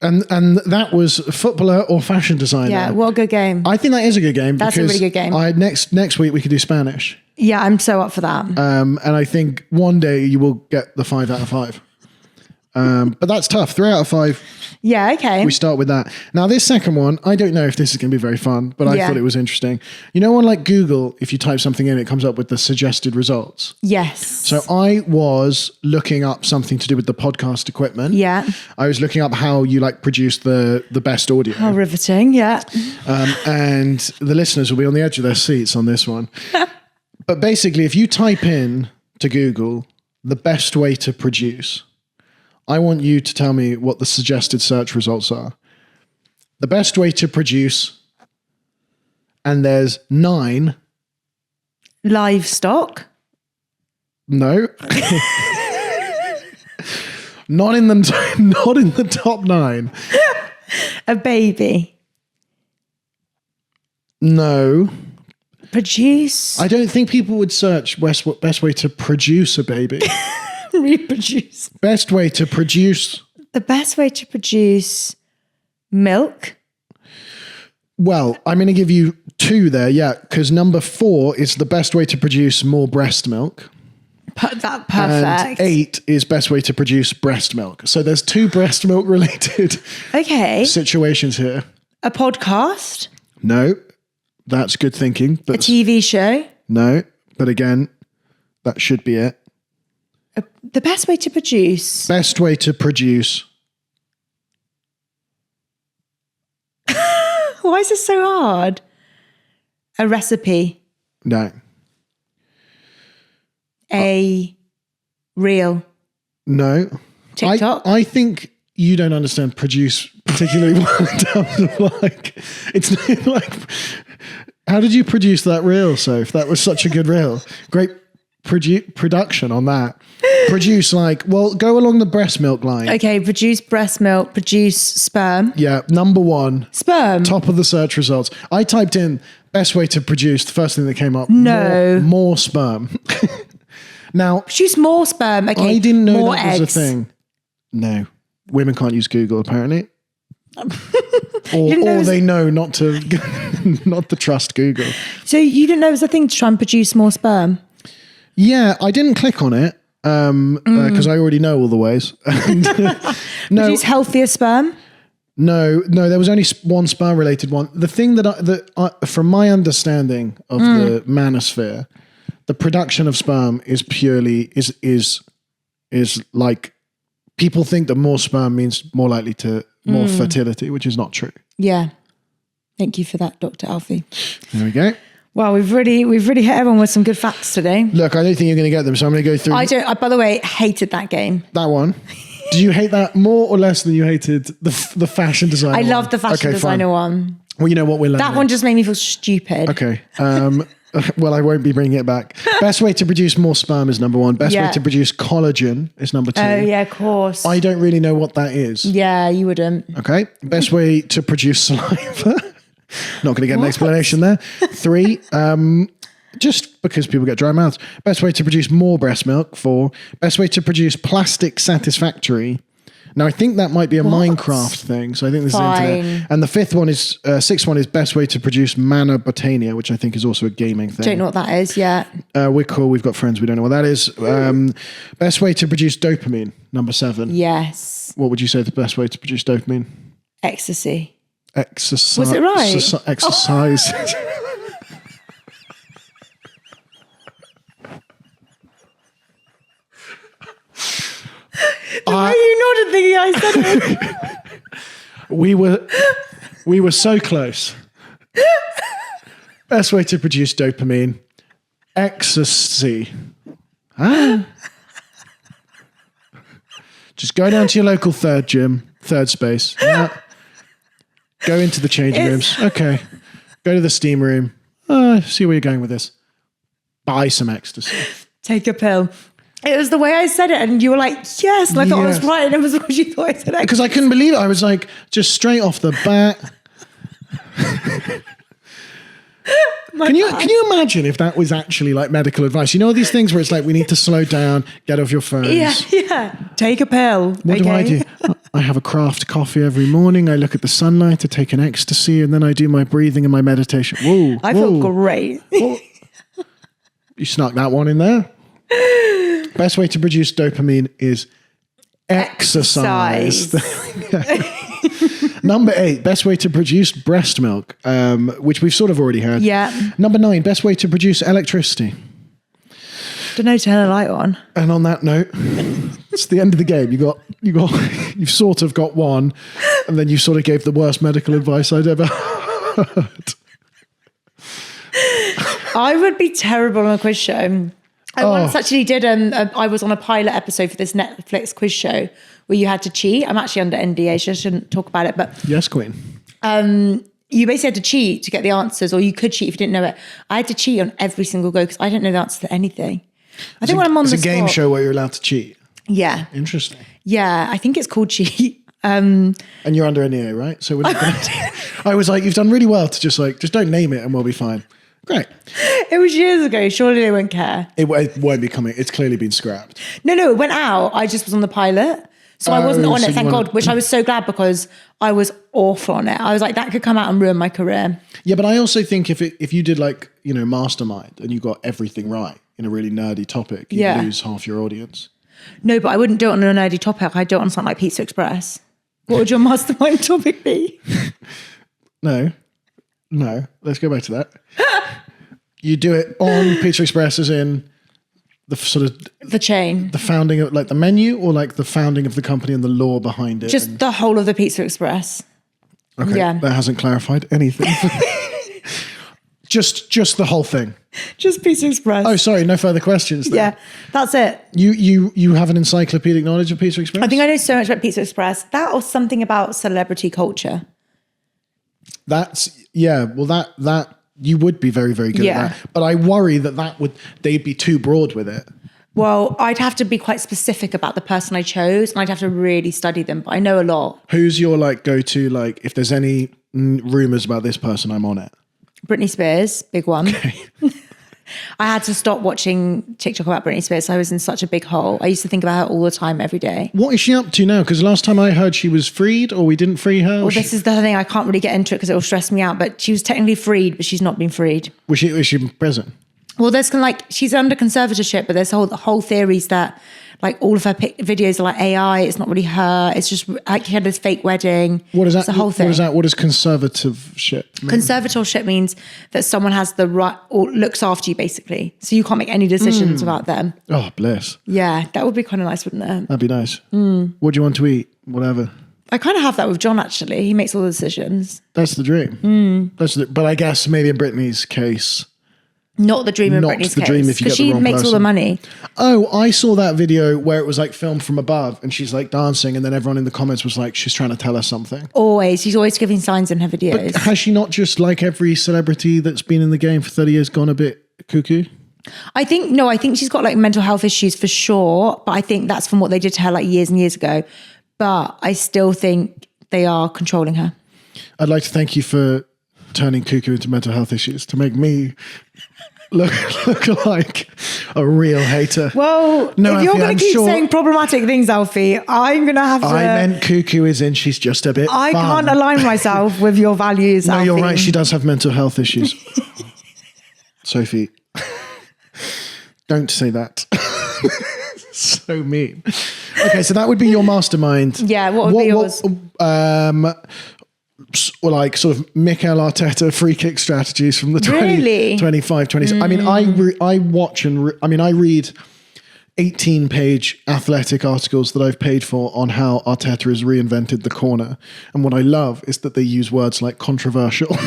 And that was Footballer or Fashion Designer. Yeah, what a good game. I think that is a good game. That's a really good game. Next week we could do Spanish. Yeah, I'm so up for that. And I think one day you will get the 5 out of 5. But that's tough. 3 out of 5. Yeah, okay. We start with that. Now, this second one, I don't know if this is going to be very fun, but I thought it was interesting. You know, on like Google, if you type something in, it comes up with the suggested results. Yes. So I was looking up something to do with the podcast equipment. Yeah. I was looking up how you like produce the best audio. How riveting, yeah. And the listeners will be on the edge of their seats on this one. But basically, if you type in to Google the best way to produce, I want you to tell me what the suggested search results are. The best way to produce, and there's 9. Livestock. No. Not in the top 9. A baby. No. Produce. I don't think people would search best way to produce a baby. Reproduce. Best way to produce. The best way to produce milk. Well, I'm going to give you 2 there, yeah, because number 4 is the best way to produce more breast milk. Perfect. And 8 is best way to produce breast milk. So there's 2 breast milk related situations here. A podcast. No, that's good thinking. A TV show. No, but again, that should be it. The best way to produce. Best way to produce. Why is this so hard? A recipe. No. A reel. No. TikTok. I think you don't understand produce particularly well in terms of like, it's like How did you produce that reel, Soph? That was such a good reel. Great production on that. Produce go along the breast milk line. Okay, produce breast milk, produce sperm. Yeah, number 1. Sperm. Top of the search results. I typed in best way to produce, the first thing that came up. No. More sperm. Now. Produce more sperm. Okay. I didn't know more that eggs. was a thing. No. Women can't use Google, apparently. or they know not to trust Google. So you didn't know it was a thing to try and produce more sperm? Yeah, I didn't click on it because I already know all the ways. No, Produce healthier sperm? No, there was only one sperm related one. The thing that from my understanding of the manosphere, the production of sperm is purely is like people think that more sperm means more likely to more fertility, which is not true. Yeah. Thank you for that, Dr. Alfie. There we go. Wow, we've really hit everyone with some good facts today. Look, I don't think you're going to get them, so I'm going to go through. I, by the way, hated that game. That one. Did you hate that more or less than you hated the fashion designer I loved the fashion designer one. Well, you know what we're learning. That one just made me feel stupid. Okay. Well, I won't be bringing it back. Best way to produce more sperm is number 1. Best way to produce collagen is number 2. Oh, yeah, of course. I don't really know what that is. Yeah, you wouldn't. Okay. Best way to produce saliva. Not going to get an explanation there. 3, just because people get dry mouths. Best way to produce more breast milk. 4, best way to produce plastic satisfactory. Now, I think that might be a Minecraft thing. So I think this is internet. And the 5th one is, 6th one is best way to produce mana botania, which I think is also a gaming thing. Don't know what that is yet. We're cool. We've got friends. We don't know what that is. Best way to produce dopamine, number 7. Yes. What would you say the best way to produce dopamine? Ecstasy. Exercise. Was it right? Exercise. Why are you nodding thinking I said it? We were so close. Best way to produce dopamine. Ecstasy. Huh? Just go down to your local third space. Go into the changing rooms. Okay. Go to the steam room. See where you're going with this. Buy some ecstasy. Take a pill. It was the way I said it, and you were like, yes. And I thought I was right, and it was because you thought I said it. Because I couldn't believe it. I was like, just straight off the bat. Can you imagine if that was actually like medical advice? You know these things where it's like, we need to slow down, get off your phones. Yeah. Take a pill. What do I do? I have a craft coffee every morning. I look at the sunlight, I take an ecstasy, and then I do my breathing and my meditation. Whoa. I feel great. You snuck that one in there. Best way to produce dopamine is exercise. Number 8, best way to produce breast milk, which we've sort of already heard. Yeah. Number 9, best way to produce electricity. Don't know, turn a light on. And on that note, it's the end of the game. You've sort of got one, and then you sort of gave the worst medical advice I'd ever heard. I would be terrible on a quiz show. I once actually did, I was on a pilot episode for this Netflix quiz show where you had to cheat. I'm actually under NDA, so I shouldn't talk about it. But yes, Queen. You basically had to cheat to get the answers, or you could cheat if you didn't know it. I had to cheat on every single go because I didn't know the answer to anything. I think when I'm on the spot. It's a game show where you're allowed to cheat. Yeah. Interesting. Yeah, I think it's called Cheat. And you're under NDA, right? So I was like, you've done really well to just don't name it and we'll be fine. Great. It was years ago. Surely they won't care. It won't be coming. It's clearly been scrapped. No, it went out. I just was on the pilot. So I wasn't on it, thank God, which I was so glad because I was awful on it. I was like, that could come out and ruin my career. Yeah, but I also think if you did Mastermind and you got everything right in a really nerdy topic, you'd lose half your audience. No, but I wouldn't do it on a nerdy topic. I'd do it on something like Pizza Express. What would your mastermind topic be? No. Let's go back to that. You do it on Pizza Express as in the sort of... The chain. The founding of like the menu or like the founding of the company and the law behind it? Just the whole of the Pizza Express. Okay, yeah. That hasn't clarified anything. just the whole thing. Just Pizza Express. Oh, sorry, no further questions then. Yeah, that's it. You have an encyclopedic knowledge of Pizza Express? I think I know so much about Pizza Express. That or something about celebrity culture. That's, yeah, well you would be very, very good at that. But I worry they'd be too broad with it. Well, I'd have to be quite specific about the person I chose, and I'd have to really study them. But I know a lot. Who's your like go-to? Like, if there's any rumors about this person, I'm on it. Britney Spears, big one. Okay. I had to stop watching TikTok about Britney Spears. I was in such a big hole. I used to think about her all the time, every day. What is she up to now? Because last time I heard she was freed, or we didn't free her. Well, this is the thing. I can't really get into it because it will stress me out. But she was technically freed, but she's not been freed. Was she in prison? Well, there's kind of like, she's under conservatorship, but there's the whole theories that like all of her videos are like AI. It's not really her. It's just like she had this fake wedding. What is that? It's the whole thing. What is that? What does conservatorship mean? Conservatorship means that someone has the right, or looks after you basically. So you can't make any decisions about them. Oh, bless. Yeah, that would be kind of nice, wouldn't it? That'd be nice. What do you want to eat? Whatever. I kind of have that with John, actually. He makes all the decisions. That's the dream. But I guess maybe in Britney's case... Not the dream in Not Britney's the case. dream if you get the wrong Because she makes person. all the money. Oh, I saw that video where it was like filmed from above and she's like dancing and then everyone in the comments was like, she's trying to tell us something. Always. She's always giving signs in her videos. But has she not just, like every celebrity that's been in the game for 30 years, gone a bit cuckoo? I think she's got like mental health issues for sure. But I think that's from what they did to her like years and years ago. But I still think they are controlling her. I'd like to thank you for turning cuckoo into mental health issues to make me look like a real hater. Well, no, if you're Alfie, going to keep saying problematic things, Alfie, I'm going to have to... I meant cuckoo as in she's just a bit I fun. can't align myself with your values, No, Alfie. you're right. She does have mental health issues. Sophie, don't say that. So mean. Okay, so that would be your mastermind. Yeah, what would be yours? Like sort of Mikel Arteta free kick strategies from the 25, 26. I mean, I watch and I read 18-page athletic articles that I've paid for on how Arteta has reinvented the corner. And what I love is that they use words like controversial.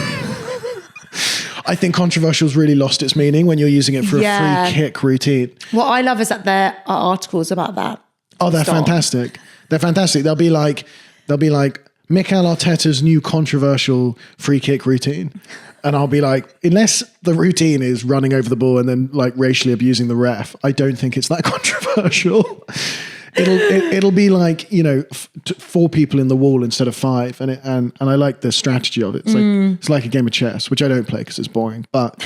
I think controversial's really lost its meaning when you're using it for a free kick routine. What I love is that there are articles about that. Oh, they're fantastic. They're fantastic. They'll be like Mikel Arteta's new controversial free kick routine. And I'll be like, unless the routine is running over the ball and then like racially abusing the ref, I don't think it's that controversial. It'll be like, 4 people in the wall instead of 5. And I like the strategy of it. It's like a game of chess, which I don't play because it's boring, but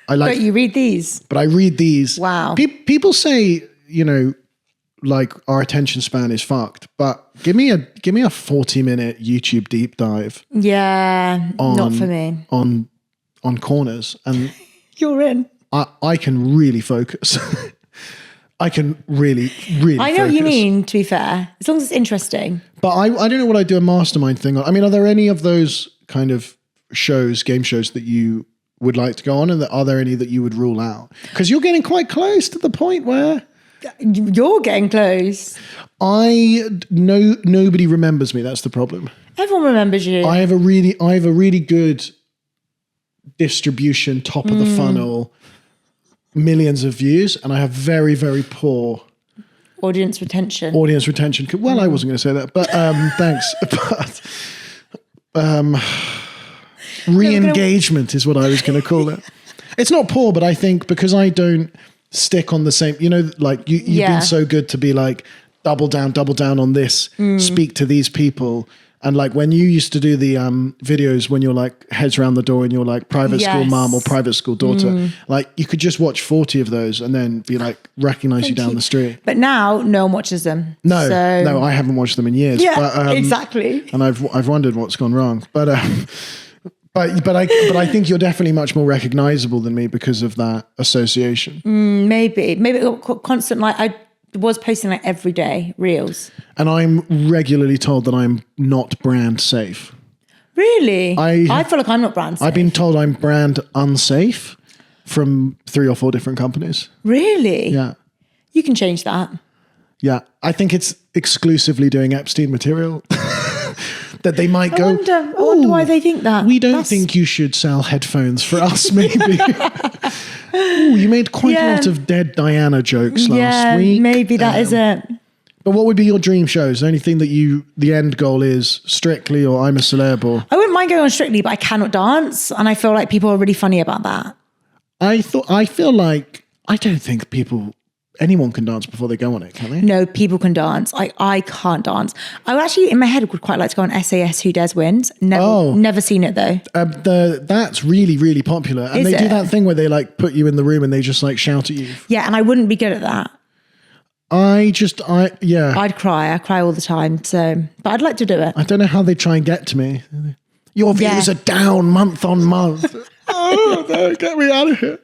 I like. But you read these. But I read these. Wow. People say, like our attention span is fucked, but give me a 40-minute YouTube deep dive. Yeah, not for me. On corners, and you're in. I can really focus. I can really I know what you mean, to be fair, as long as it's interesting. But I don't know what I do a mastermind thing on. I mean, are there any of those kind of game shows that you would like to go on, and are there any that you would rule out? Because you're getting quite close to the point where you're getting close. Nobody remembers me. That's the problem. Everyone remembers you. I have a really good distribution, top of the funnel, millions of views, and I have very, very poor audience retention. Well, I wasn't going to say that, but thanks. But re-engagement is what I was going to call it. It's not poor, but I think because I don't stick on the same, like you've been so good to be like, double down on this, speak to these people. And like when you used to do the videos when you're like heads around the door and you're like private school mom or private school daughter, like you could just watch 40 of those and then be like, recognize you down the street. But now no one watches them. No, I haven't watched them in years. Yeah, but, exactly. And I've wondered what's gone wrong. But I think you're definitely much more recognizable than me because of that association. Maybe constant, like I was posting like every day reels. And I'm regularly told that I'm not brand safe. Really? I feel like I'm not brand safe. I've been told I'm brand unsafe from 3 or 4 different companies. Really? Yeah. You can change that. Yeah. I think it's exclusively doing Epstein material. That they might I wonder why they think that. We don't think you should sell headphones for us, maybe. Ooh, you made quite a lot of dead Diana jokes last week. Maybe that is it. But what would be your dream show? Is there anything that the end goal is Strictly or I'm a Celeb or? I wouldn't mind going on Strictly, but I cannot dance. And I feel like people are really funny about that. I feel like, I don't think anyone can dance before they go on it, can they? No, people can dance. I can't dance. I would actually, in my head, would quite like to go on SAS Who Dares Wins. Never seen it though. That's really, really popular. And they do that thing where they like put you in the room and they just like shout at you. Yeah, and I wouldn't be good at that. Yeah. I'd cry. I cry all the time. So, but I'd like to do it. I don't know how they try and get to me. Your views are down month on month. Oh, no, get me out of here.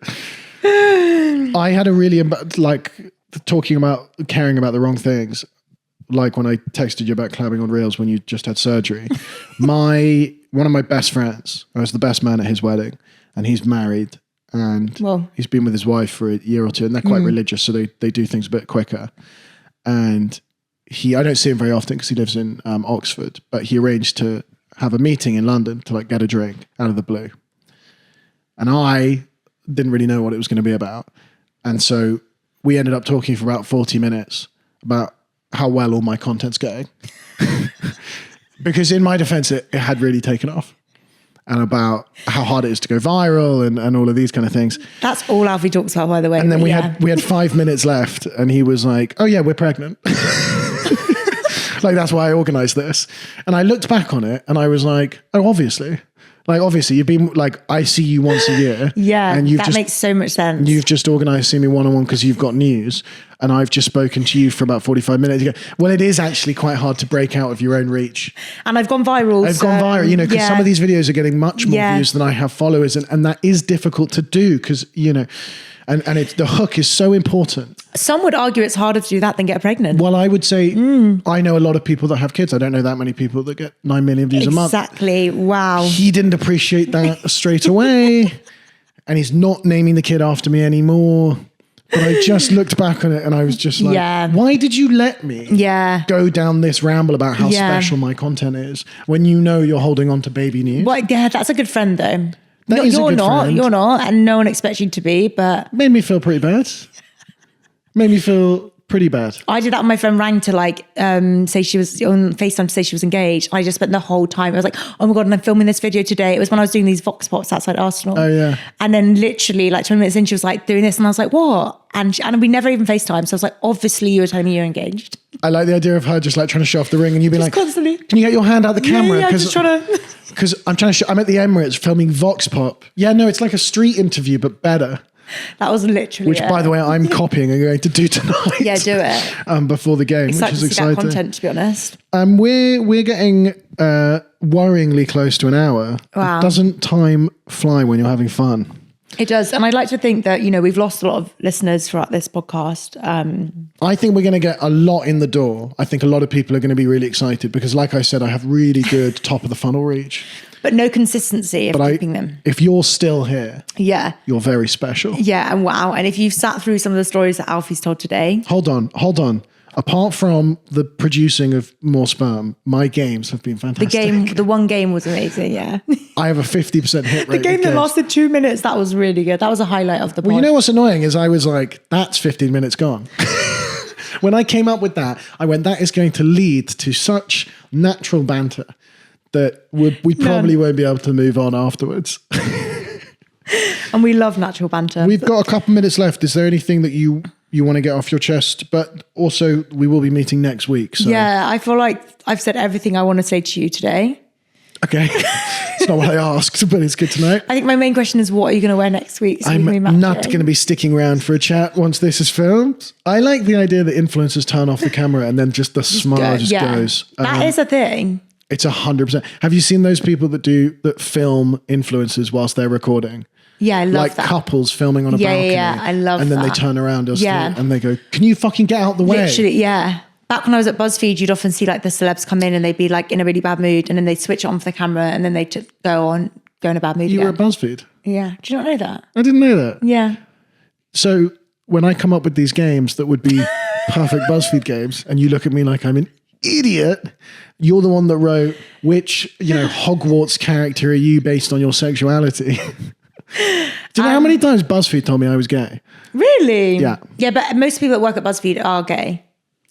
I had a really, like, talking about caring about the wrong things, like when I texted you about clapping on reels when you just had surgery. One of my best friends, I was the best man at his wedding, and he's married, and he's been with his wife for a year or two, and they're quite religious, so they do things a bit quicker. And I don't see him very often because he lives in Oxford, but he arranged to have a meeting in London to like get a drink out of the blue. And I didn't really know what it was going to be about. And so we ended up talking for about 40 minutes about how well all my content's going. Because in my defense, it had really taken off. And about how hard it is to go viral and all of these kind of things. That's all Alfie talks about, by the way. And then we had 5 minutes left and he was like, oh yeah, we're pregnant. Like, that's why I organized this. And I looked back on it and I was like, oh, obviously. Like, obviously, you've been, like, I see you once a year. Yeah, and that makes so much sense. You've just organised seeing me one-on-one because you've got news. And I've just spoken to you for about 45 minutes. You go, well, it is actually quite hard to break out of your own reach. And I've gone viral. I've gone viral, you know, because some of these videos are getting much more views than I have followers. And that is difficult to do because, you know, and the hook is so important. Some would argue it's harder to do that than get pregnant. Well, I would say I know a lot of people that have kids. I don't know that many people that get 9 million views a month. Exactly. Wow. He didn't appreciate that straight away. And he's not naming the kid after me anymore. But I just looked back on it and I was just like, why did you let me go down this ramble about how special my content is when you know you're holding on to baby news? Well, yeah, that's a good friend though. You're not, and no one expects you to be, but... Made me feel pretty bad. Made me feel pretty bad. I did that when my friend rang to like say she was on FaceTime to say she was engaged. I just spent the whole time, I was like, oh my God, and I'm filming this video today. It was when I was doing these Vox Pops outside Arsenal. Oh yeah. And then literally like 20 minutes in, she was like doing this and I was like, what? And we never even FaceTime. So I was like, obviously you were telling me you're engaged. I like the idea of her just like trying to show off the ring and you being like, constantly. Can you get your hand out the camera? Yeah, just trying to... Because I'm at the Emirates filming Vox Pop. Yeah, no, it's like a street interview, but better. That was literally Which, by the way, I'm copying and going to do tonight. Yeah, do it. Before the game, Excited which is to see exciting. that content, to be honest. We're getting worryingly close to an hour. Wow. Doesn't time fly when you're having fun? It does. And I'd like to think that, you know, we've lost a lot of listeners throughout this podcast. I think we're going to get a lot in the door. I think a lot of people are going to be really excited because, like I said, I have really good top of the funnel reach. But no consistency of keeping them. If you're still here, you're very special. Yeah, and wow. And if you've sat through some of the stories that Alfie's told today. Hold on. Apart from the producing of more sperm, my games have been fantastic. The one game was amazing, yeah. I have a 50% hit rate. The game that lasted 2 minutes, that was really good. That was a highlight of the pod. Well, you know what's annoying is I was like, that's 15 minutes gone. When I came up with that, I went, that is going to lead to such natural banter that we probably won't be able to move on afterwards. And we love natural banter. We've got a couple minutes left. Is there anything that you want to get off your chest? But also, we will be meeting next week. So. Yeah, I feel like I've said everything I want to say to you today. Okay. It's not what I asked, but it's good to know. I think my main question is, what are you going to wear next week? So I'm not going to be sticking around for a chat once this is filmed. I like the idea that influencers turn off the camera and then just the smile just goes. That is a thing. It's 100%. Have you seen those people that film influencers whilst they're recording? Yeah, I love like that. Like couples filming on a balcony. Yeah, I love that. And then they turn around and they go, can you fucking get out the way? Literally, yeah. Back when I was at BuzzFeed, you'd often see like the celebs come in and they'd be like in a really bad mood and then they'd switch it on for the camera and then they'd go in a bad mood You again. were at BuzzFeed? Yeah. Did you not know that? I didn't know that. Yeah. So when I come up with these games that would be perfect BuzzFeed games and you look at me like I'm an idiot, you're the one that wrote, which, Hogwarts character are you based on your sexuality? Do you know how many times BuzzFeed told me I was gay? Really? Yeah. Yeah, but most people that work at BuzzFeed are gay.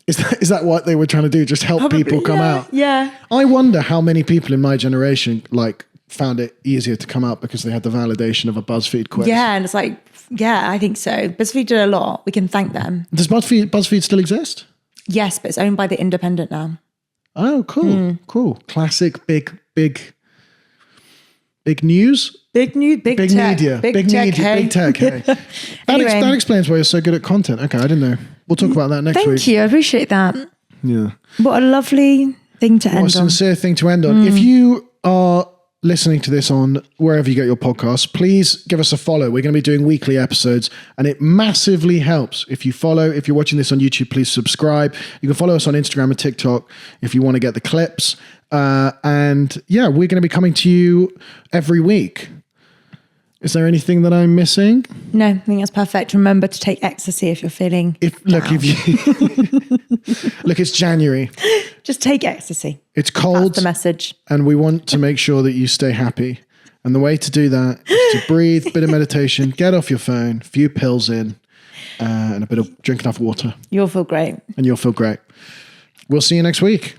Is that what they were trying to do? Just help people come out? Yeah. I wonder how many people in my generation like found it easier to come out because they had the validation of a BuzzFeed quiz. Yeah, and it's like, yeah, I think so. BuzzFeed did a lot. We can thank them. Does BuzzFeed still exist? Yes, but it's owned by The Independent now. Oh, cool. Cool. Classic big news. Big tech. Media. Big tech. Hey. That explains why you're so good at content. Okay, I didn't know. We'll talk about that next week. Thank you. I appreciate that. Yeah. What a lovely thing to end on. What a sincere thing to end on. If you are listening to this on wherever you get your podcasts, please give us a follow. We're going to be doing weekly episodes, and it massively helps if you follow. If you're watching this on YouTube, please subscribe. You can follow us on Instagram and TikTok if you want to get the clips. And yeah, we're going to be coming to you every week. Is there anything that I'm missing? No, I think that's perfect. Remember to take ecstasy if you're feeling Look, it's January. Just take ecstasy. It's cold. That's the message. And we want to make sure that you stay happy. And the way to do that is to breathe, bit of meditation, get off your phone, a few pills in, and drink enough water. You'll feel great. And you'll feel great. We'll see you next week.